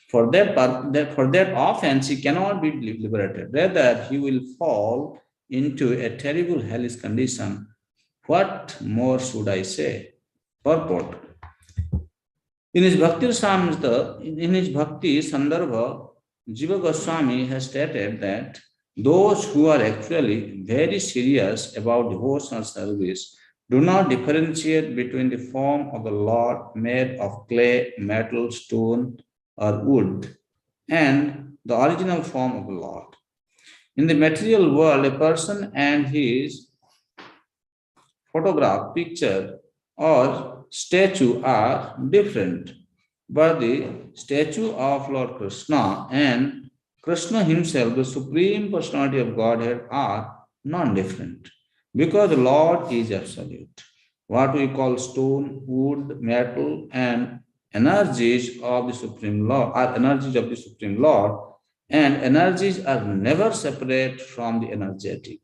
For that offense, he cannot be liberated. Rather, he will fall into a terrible hellish condition. What more should I say? Purport. In his Bhakti Sandarbha, Jiva Goswami has stated that those who are actually very serious about devotional service do not differentiate between the form of the Lord made of clay, metal, stone, or wood and the original form of the Lord. In the material world, a person and his photograph, picture, or statue are different, but the statue of Lord Krishna and Krishna himself, the Supreme Personality of Godhead, are non-different because the Lord is absolute. What we call stone, wood, metal, and energies of the Supreme Lord are energies of the Supreme Lord, and energies are never separate from the energetic.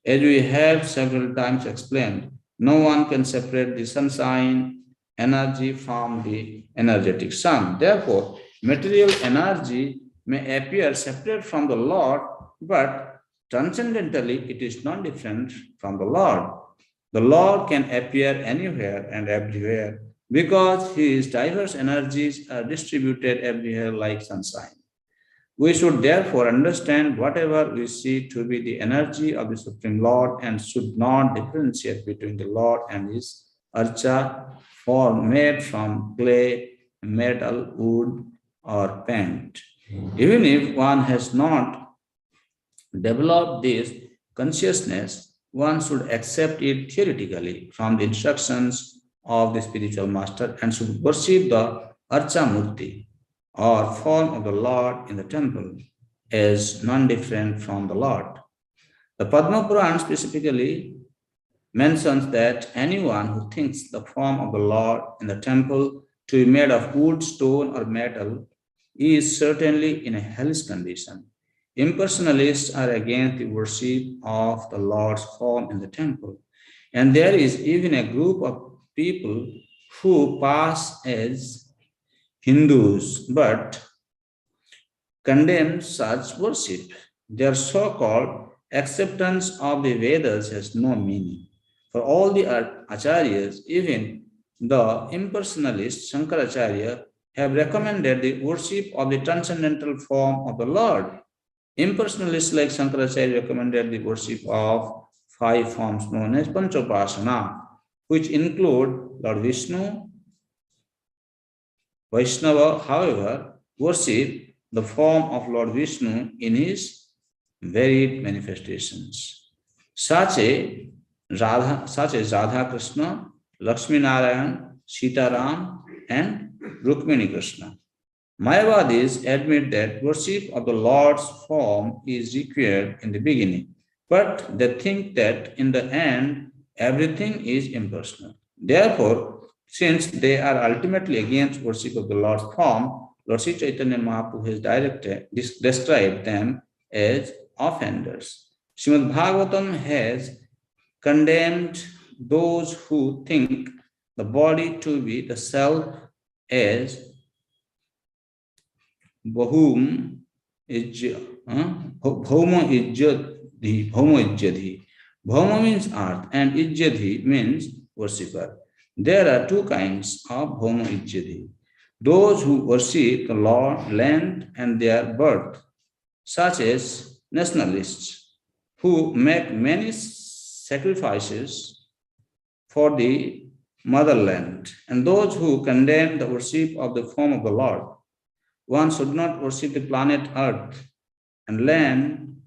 As we have several times explained, no one can separate the sunshine energy from the energetic sun. Therefore, material energy may appear separate from the Lord, but transcendentally it is not different from the Lord. The Lord can appear anywhere and everywhere because his diverse energies are distributed everywhere like sunshine. We should therefore understand whatever we see to be the energy of the Supreme Lord and should not differentiate between the Lord and his archa form made from clay, metal, wood, or paint. Even if one has not developed this consciousness, one should accept it theoretically from the instructions of the spiritual master and should worship the archa murti or form of the Lord in the temple is non-different from the Lord. The Padma Puran specifically mentions that anyone who thinks the form of the Lord in the temple to be made of wood, stone, or metal is certainly in a hellish condition. Impersonalists are against the worship of the Lord's form in the temple. And there is even a group of people who pass as Hindus but condemn such worship. Their so called acceptance of the Vedas has no meaning. For all the acharyas, even the impersonalist Shankaracharya, have recommended the worship of the transcendental form of the Lord. Impersonalists like Shankaracharya recommended the worship of five forms known as Panchopasana, which include Lord Vishnu. Vaishnava, however, worship the form of Lord Vishnu in his varied manifestations, such as Radha Krishna, Lakshmi Narayan, Sita Ram, and Rukmini Krishna. Mayavadis admit that worship of the Lord's form is required in the beginning, but they think that in the end everything is impersonal. Therefore, since they are ultimately against worship of the Lord's form, Lord Sri Caitanya Mahaprabhu has described them as offenders. Srimad Bhagavatam has condemned those who think the body to be the self as Bhoma Ijjadhi. Bhoma means earth and Ijjadhi means worshipper. There are two kinds of Bhoma Ijjadhi. Those who worship the Lord, land, and their birth, such as nationalists who make many sacrifices for the motherland, and those who condemn the worship of the form of the Lord. One should not worship the planet Earth and land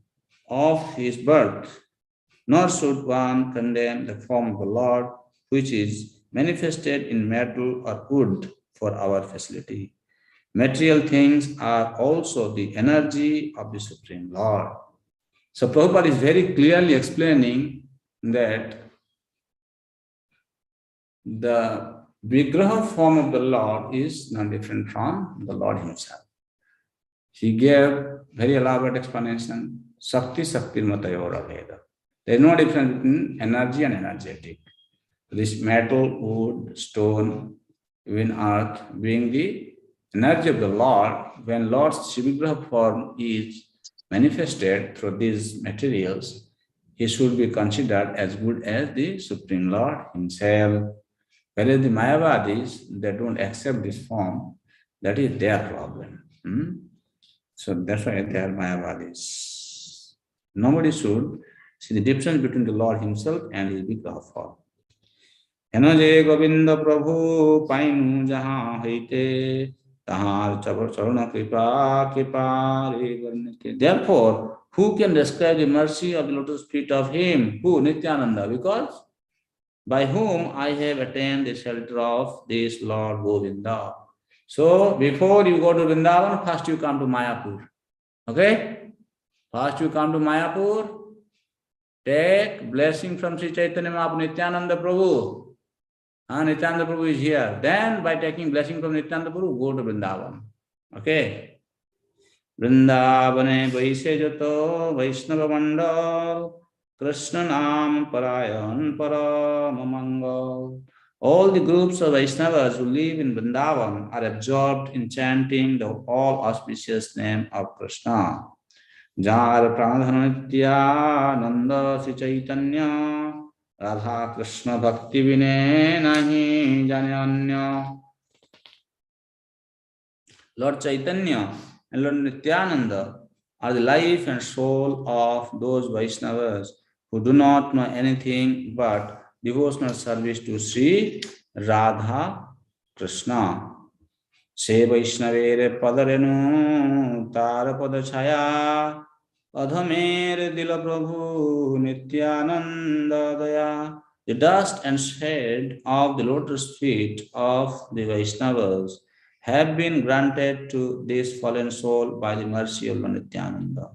of his birth, nor should one condemn the form of the Lord, which is manifested in metal or wood for our facility. Material things are also the energy of the Supreme Lord. So Prabhupada is very clearly explaining that the Vigraha form of the Lord is not different from the Lord himself. He gave very elaborate explanation, Shakti Shaktirmatayora Veda. There is no difference between energy and energetic. This metal, wood, stone, even earth, being the energy of the Lord, when Lord's Shivigraha form is manifested through these materials, he should be considered as good as the Supreme Lord himself. Whereas the Mayavadis, they don't accept this form, that is their problem. So that's why they are Mayavadis. Nobody should see the difference between the Lord himself and his Vigraha form. Enoje Govinda Prabhu Painu Jaha Haite Tahar Charana Kripa Kripa Revarnite. Therefore, who can describe the mercy of the lotus feet of him? Who? Nityananda. Because by whom I have attained the shelter of this Lord Govinda. So before you go to Vrindavan, first you come to Mayapur. Okay? First you come to Mayapur, take blessing from Sri Chaitanya Mahaprabhu, Nityananda Prabhu. Nityananda Prabhu is here. Then by taking blessing from Nityananda Prabhu, go to Vrindavan. Okay? Vrindavane Vaishejato Vaishnava Mandal Krishna Nam Parayan Paramamangal. All the groups of Vaishnavas who live in Vrindavan are absorbed in chanting the all auspicious name of Krishna. Jar Pranadhanitya Sri Chaitanya Radha Krishna Bhakti Vine Nahi Janyanya. Lord Chaitanya and Lord Nityananda are the life and soul of those Vaishnavas who do not know anything but devotional service to Sri Radha Krishna. Se Vaishnavere Padarenu Tara Padachaya Adhamere Dila Prabhu Nityananda Daya. The dust and shade of the lotus feet of the Vaishnavas have been granted to this fallen soul by the mercy of Lord Nityananda.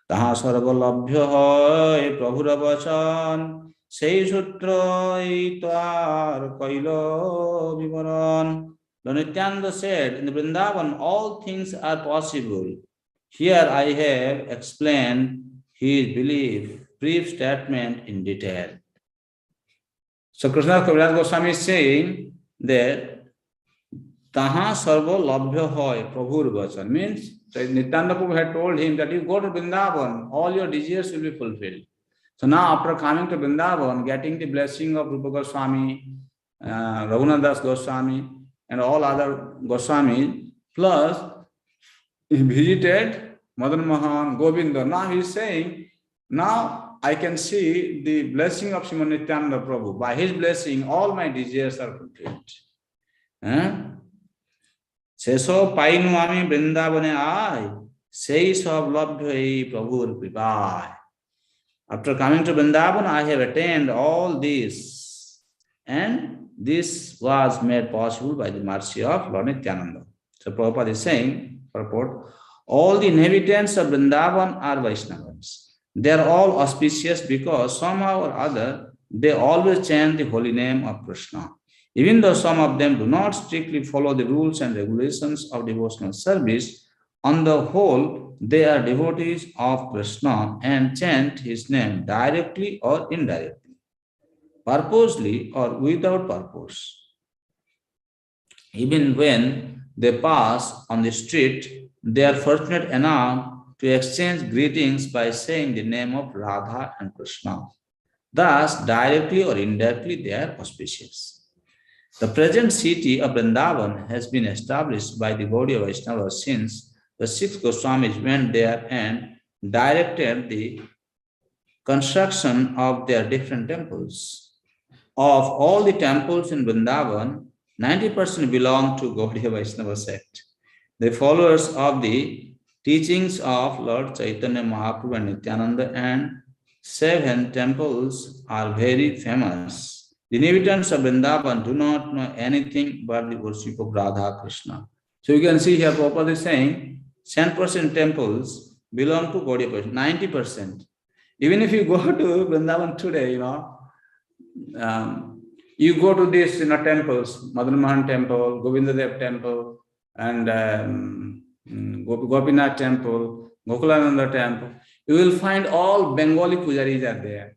Taha sarvalabhya hoy prabhura vachan, sei sutra itvar kailo vivaran. Lord Nityananda said, in the Vrindavan all things are possible. Here I have explained his brief statement in detail. So Krishna Kaviraj Goswami is saying that Taha sarva labhya hoy prabhur vachan means Nityananda Prabhu had told him that you go to Vrindavan, all your desires will be fulfilled. So now after coming to Vrindavan, getting the blessing of Rupa Goswami, Raghunath Das Goswami and all other Goswamis, plus he visited Madan Mohan, Govinda. Now he is saying, now I can see the blessing of Srimad Nityananda Prabhu. By his blessing, all my desires are fulfilled. শেষো পাইনু আমি বৃন্দাবনে আয় সেই সব লভ্য এই প্রভুর কৃপায়. After coming to Vrindavan, I have attained all this, and this was made possible by the mercy of Lord Nityananda. So Prabhupada is saying, purport, all the inhabitants of Vrindavan are Vaishnavas. They are all auspicious because somehow or other they always chant the holy name of Krishna. Even though some of them do not strictly follow the rules and regulations of devotional service, on the whole, they are devotees of Krishna and chant his name directly or indirectly, purposely or without purpose. Even when they pass on the street, they are fortunate enough to exchange greetings by saying the name of Radha and Krishna. Thus, directly or indirectly, they are auspicious. The present city of Vrindavan has been established by the Gaudiya Vaishnavas since the six Goswamis went there and directed the construction of their different temples. Of all the temples in Vrindavan, 90% belong to Gaudiya Vaishnava sect. The followers of the teachings of Lord Chaitanya Mahaprabhu and Nityananda and 7 temples are very famous. The inhabitants of Vrindavan do not know anything but the worship of Radha Krishna. So you can see here Prabhupada is saying 10% temples belong to Gaudiya Vaishnava, 90%. Even if you go to Vrindavan today, you go to these temples, Madan Mohan temple, Govindadev temple, and Gopinath temple, Gokulananda temple. You will find all Bengali pujaris are there.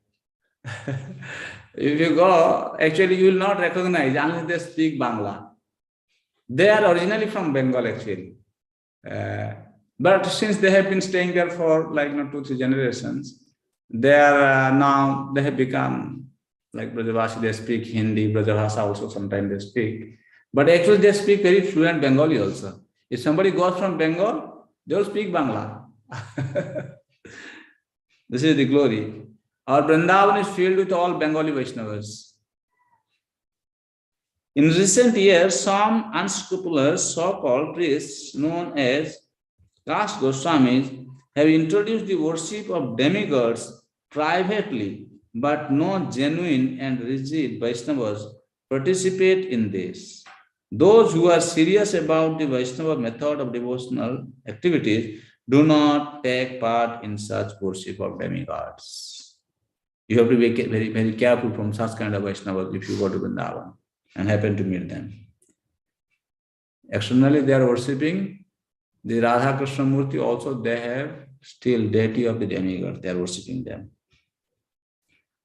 If you go, actually you will not recognize unless they speak Bangla. They are originally from Bengal actually. But since they have been staying there for 2-3 generations, they are now, they have become like Brajavasi, they speak Hindi, Brajavasa also sometimes they speak. But actually they speak very fluent Bengali also. If somebody goes from Bengal, they will speak Bangla. This is the glory. Our Vrindavan is filled with all Bengali Vaishnavas. In recent years, some unscrupulous so-called priests known as caste Goswamis have introduced the worship of demigods privately, but no genuine and rigid Vaishnavas participate in this. Those who are serious about the Vaishnava method of devotional activities do not take part in such worship of demigods. You have to be very, very careful from such kind of Vaishnavas if you go to Vrindavan and happen to meet them. Externally, they are worshipping the Radha Krishna Murti, also they have still deity of the demigods, they are worshipping them.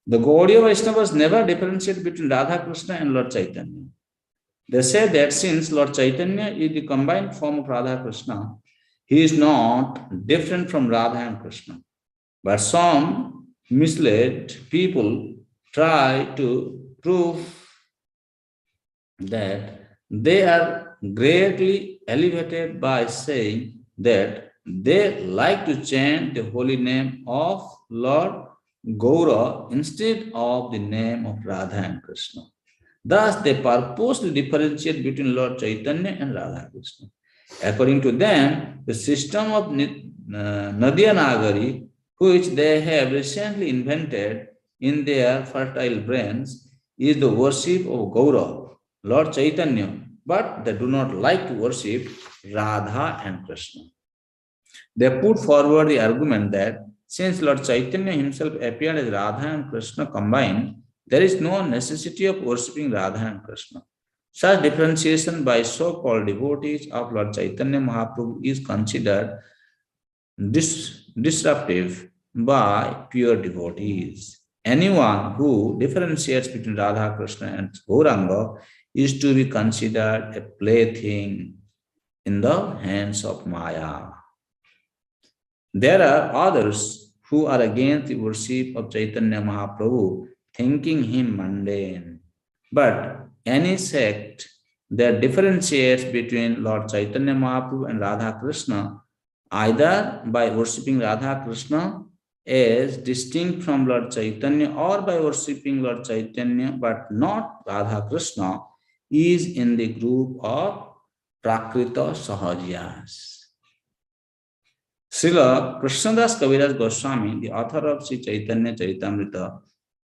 The Gaudiya Vaishnavas never differentiate between Radha Krishna and Lord Chaitanya. They say that since Lord Chaitanya is the combined form of Radha Krishna, he is not different from Radha and Krishna. But some misled people try to prove that they are greatly elevated by saying that they like to chant the holy name of Lord Gaura instead of the name of Radha and Krishna. Thus, they purposely differentiate between Lord Chaitanya and Radha Krishna. According to them, the system of Nadia Nagari, which they have recently invented in their fertile brains, is the worship of Gaura, Lord Chaitanya, but they do not like to worship Radha and Krishna. They put forward the argument that since Lord Chaitanya himself appeared as Radha and Krishna combined, there is no necessity of worshipping Radha and Krishna. Such differentiation by so-called devotees of Lord Chaitanya Mahaprabhu is considered disruptive by pure devotees. Anyone who differentiates between Radha, Krishna and Gauranga is to be considered a plaything in the hands of Maya. There are others who are against the worship of Chaitanya Mahaprabhu, thinking him mundane. But any sect that differentiates between Lord Chaitanya Mahaprabhu and Radha Krishna, either by worshipping Radha Krishna as distinct from Lord Chaitanya or by worshipping Lord Chaitanya but not Radha Krishna, is in the group of Prakrita Sahajas. Srila Krishnadas Kaviraj Goswami, the author of Sri Caitanya Caritamrita,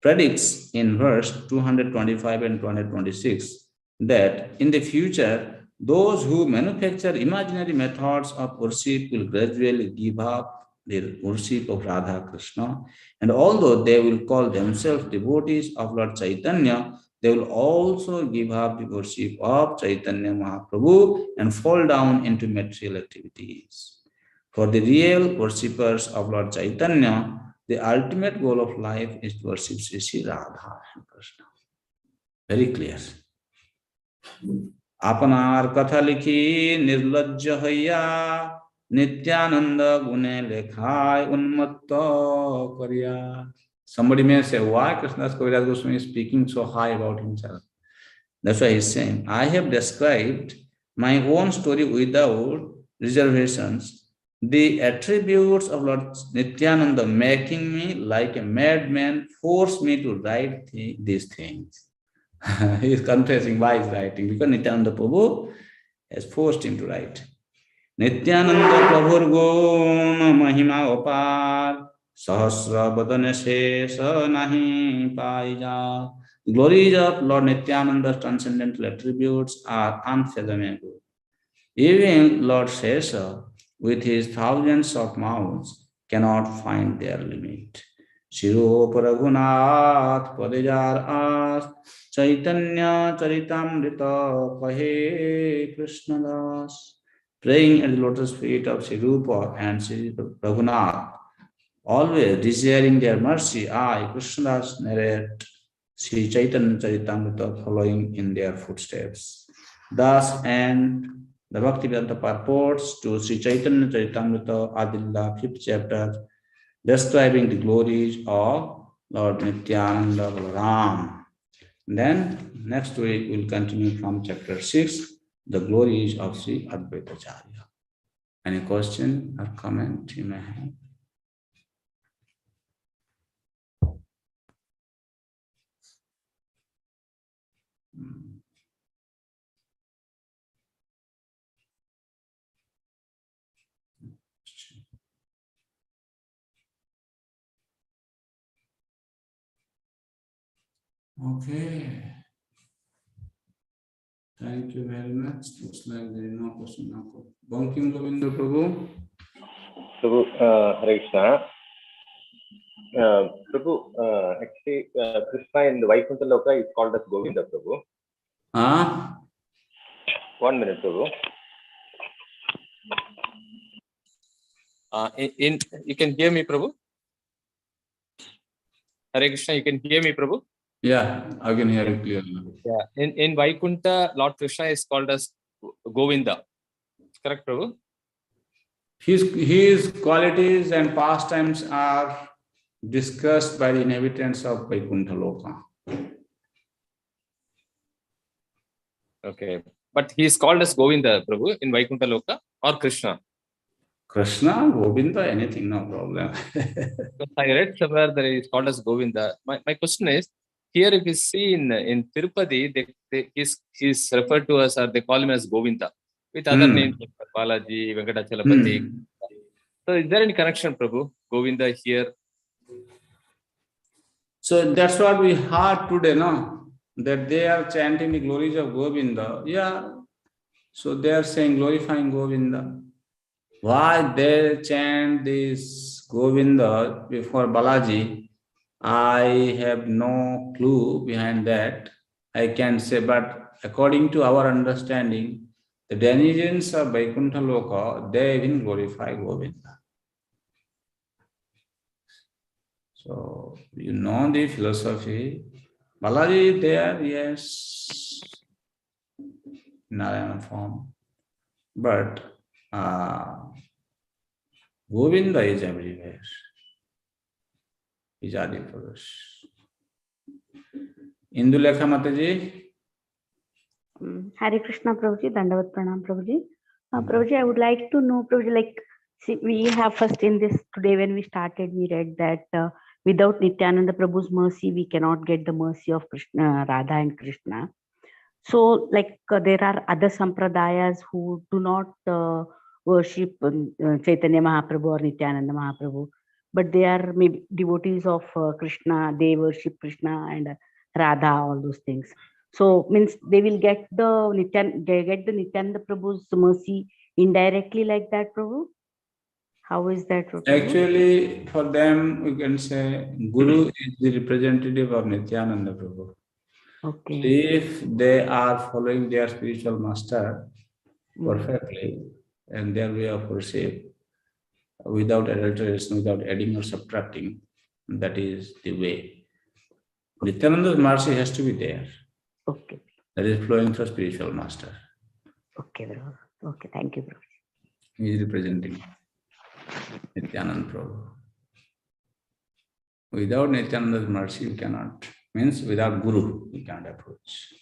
predicts in verse 225 and 226 that in the future, those who manufacture imaginary methods of worship will gradually give up the worship of Radha Krishna, and although they will call themselves devotees of Lord Chaitanya, they will also give up the worship of Chaitanya Mahaprabhu and fall down into material activities. For the real worshippers of Lord Chaitanya, the ultimate goal of life is to worship Sri Radha and Krishna. Very clear. Apanar katha likhi nirlajja haiya nityananda gune lekhai unmatta karya. Somebody may say, why Krishnadas Kaviraj Goswami is speaking so high about himself? That's why he's saying, I have described my own story without reservations. The attributes of Lord Nityananda making me like a madman force me to write these things. He is confessing why he is writing, because Nityananda Prabhu has forced him to write. Nityananda Prabhur Guna Mahima Opar Sahasra Badane Shesha Nahi Paija. The glories of Lord Nityananda's transcendental attributes are unfathomable. Even Lord Shesha, with his thousands of mouths, cannot find their limit. Shiro Paragunath Padejar As Caitanya Caritamrita Pahe Krishnadas. Praying at the lotus feet of Sri Rupa and Sri Raghunath, always desiring their mercy, I, Krishnadas, narrate Sri Chaitanya Caritamrita following in their footsteps. Thus end the Bhaktivedanta purports to Sri Chaitanya Caritamrita Adilla, 5th chapter, describing the glories of Lord Nityananda Balaram. Then next week we'll continue from chapter 6, the glories of Sri Advaitacharya. Any question or comment you may have? Okay. Thank you very much. Looks like there is no question now. Bankim Govinda Prabhu. Prabhu, Hare Krishna. Prabhu, actually, Krishna in the Vaikuntha Loka is called as Govinda, Prabhu. 1 minute, Prabhu. You can hear me, Prabhu? Hare Krishna, you can hear me, Prabhu? Yeah, I can hear you clearly. Yeah, in Vaikuntha, Lord Krishna is called as Govinda. Correct, Prabhu? His qualities and pastimes are discussed by the inhabitants of Vaikuntha Loka. Okay, but he is called as Govinda, Prabhu, in Vaikuntha Loka, or Krishna? Krishna, Govinda, anything, no problem. I read somewhere that he is called as Govinda. My question is, here if you see in Tirupati, he's referred to as, or they call him as Govinda, with other names like Balaji, Venkatachalapati. So is there any connection, Prabhu, Govinda here? So that's what we heard today, no? That they are chanting the glories of Govinda. Yeah. So they are saying glorifying Govinda. Why they chant this Govinda before Balaji, I have no clue behind that. I can say, but according to our understanding, the denizens of Vaikuntha Loka, they even glorify Govinda. So, you know the philosophy. Balaji is there, yes, Narayana form. But Govinda is everywhere. He's Adi Purush. Indulekha Mataji. Hare Krishna Prabhuji, Dandavat Pranam Prabhuji. Prabhuji, I would like to know, Prabhuji, like, see, we have first in this today when we started, we read that without Nityananda Prabhu's mercy, we cannot get the mercy of Krishna, Radha and Krishna. So, like, there are other sampradayas who do not worship Chaitanya Mahaprabhu or Nityananda Mahaprabhu, but they are maybe devotees of Krishna. They worship Krishna and Radha, all those things. So means they will get the Nityananda Prabhu's mercy indirectly like that, Prabhu? How is that, Prabhu? Actually, for them, we can say Guru is the representative of Nityananda Prabhu. Okay. If they are following their spiritual master perfectly and their way of worship, without adulteration, without adding or subtracting, that is the way. Nityananda's mercy has to be there. Okay. That is flowing through spiritual master. Okay, Prabhu. Okay, thank you, Prabhu. He is representing Nityananda Prabhu. Without Nityananda's mercy, you cannot. Means without Guru, you cannot approach.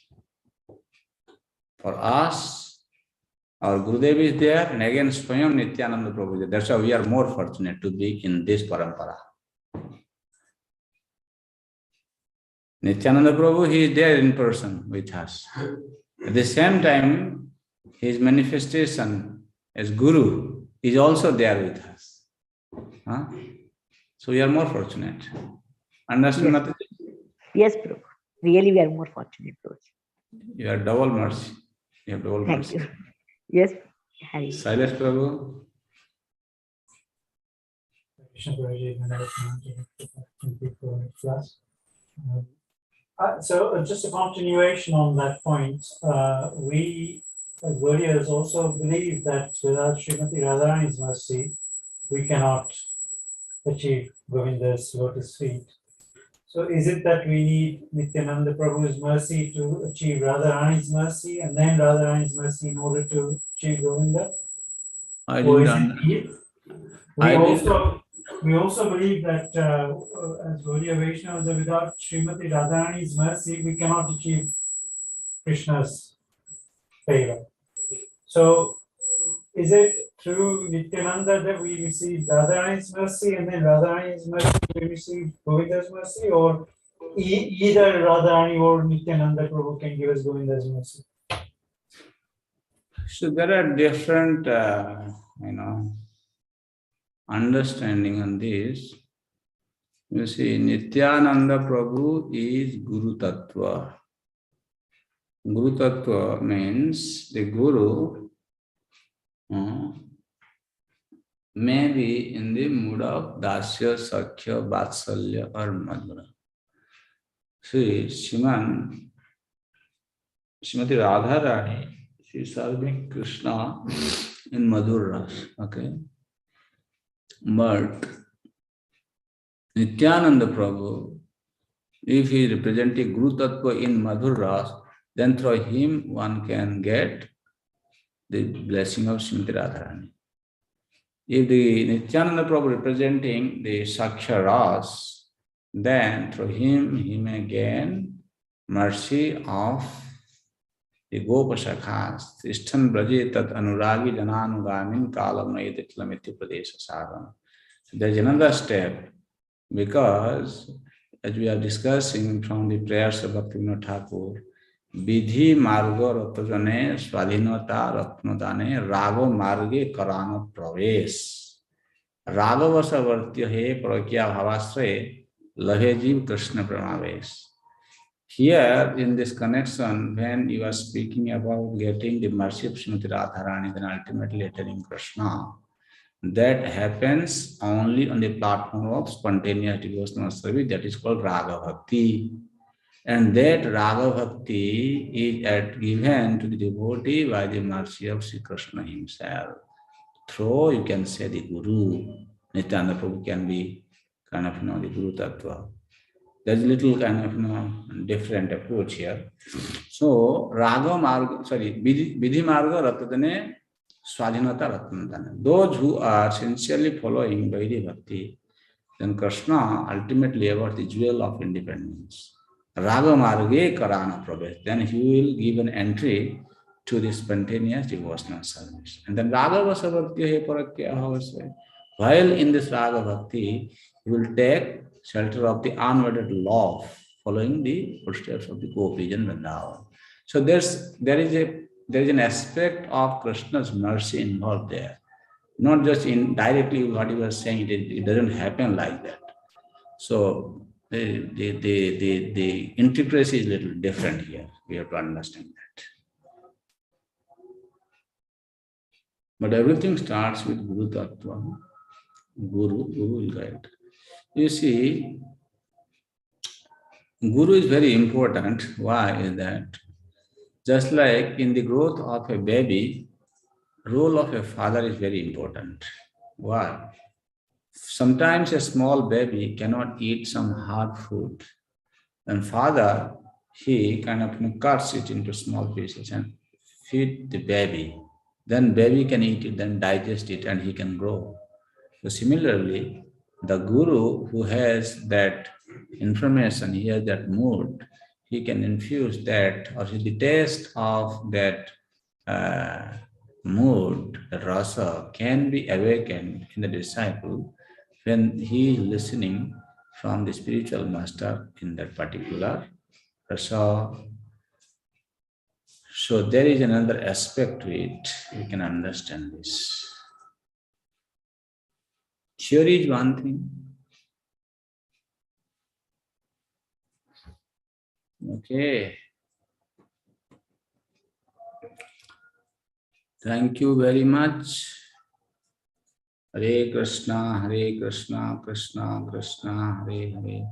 For us, our Gurudev is there, and again Swayam Nityananda Prabhu is there. That's why we are more fortunate to be in this parampara. Nityananda Prabhu, he is there in person with us. At the same time, his manifestation as Guru is also there with us. Huh? So we are more fortunate. Understand, Yes. Mataji? Yes, Prabhu. Really, we are more fortunate, Prabhu. You are double mercy. You have double mercy. Thank you. Yes. Silas Prabhu. So just a continuation on that point, we as Gaudias also believe that without Srimati Radharani's mercy, we cannot achieve Govinda's lotus feet. So is it that we need Nityananda Prabhu's mercy to achieve Radharani's mercy and then Radharani's mercy in order to achieve Govinda? I didn't understand. We also believe that as Gaudiya Vaishnavas, that without Srimati Radharani's mercy, we cannot achieve Krishna's favor. So, is it through Nityananda that we receive Radharani's mercy, and then Radharani's mercy we receive Govinda's mercy, or either Radharani or Nityananda Prabhu can give us Govinda's mercy? So there are different, understanding on this. You see, Nityananda Prabhu is Guru Tattva. Guru Tattva means the Guru may be in the mood of Dasya, Sakhya, Vatsalya or Madhura. See, Srimati Radharani, she is serving Krishna in Madhur Ras, okay? But Nityananda Prabhu, if he is representing Guru Tattva in Madhur Ras, then through him one can get the blessing of Srimati Radharani. If the Nityananda Prabhu representing the Sakhya Ras, then through him he may gain mercy of the Gopa Shakhas, Tishtan Braje Tat Anuragi Jananugamin Kalam Naiditlamiti Pradesha Saram. So there is another step, because as we are discussing from the prayers of Bhaktivinoda Thakur, Vidhi Margo Rattajane Swadhinata Ratnodane Rago Marge Karana Pravesh. Ragavasavartya he Prakya Bhavasre Lahejiv Krishna Pramavesh. Here in this connection, when you are speaking about getting the mercy of Srimati Radharani, then ultimately attaining Krishna, that happens only on the platform of spontaneous devotional service, that is called Raga Bhakti. And that Raga Bhakti is given to the devotee by the mercy of Sri Krishna himself. Through, you can say, the Guru. Nityananda Prabhu can be kind of, the Guru Tattva. There's a little kind of, different approach here. So, Raga Marga, Vidhi Marga Ratadane Swadhinata Ratnadane. Those who are sincerely following Vaidhi Bhakti, then Krishna ultimately about the jewel of independence. Raga Marge Karana Prabhesh. Then he will give an entry to the spontaneous devotional service. And then Raga Vasavakti He Parakya Havasya. While in this Raga Bhakti, he will take shelter of the unwedded love, following the footsteps of the Gopis and Vrindavan. So there is an aspect of Krishna's mercy involved there. Not just indirectly what he was saying, it doesn't happen like that. So the intricacy is a little different here. We have to understand that. But everything starts with Guru Tattva. Guru will guide. You see, Guru is very important. Why is that? Just like in the growth of a baby, role of a father is very important. Why? Sometimes a small baby cannot eat some hard food. And father, he kind of cuts it into small pieces and feed the baby. Then baby can eat it, then digest it, and he can grow. So similarly, the Guru who has that information, he has that mood, he can infuse that, or the taste of that mood, the rasa, can be awakened in the disciple when he is listening from the spiritual master in that particular rasa. So there is another aspect to it. We can understand this. Theory is one thing. Okay. Thank you very much. Hare Krishna, Krishna Krishna, Hare Hare.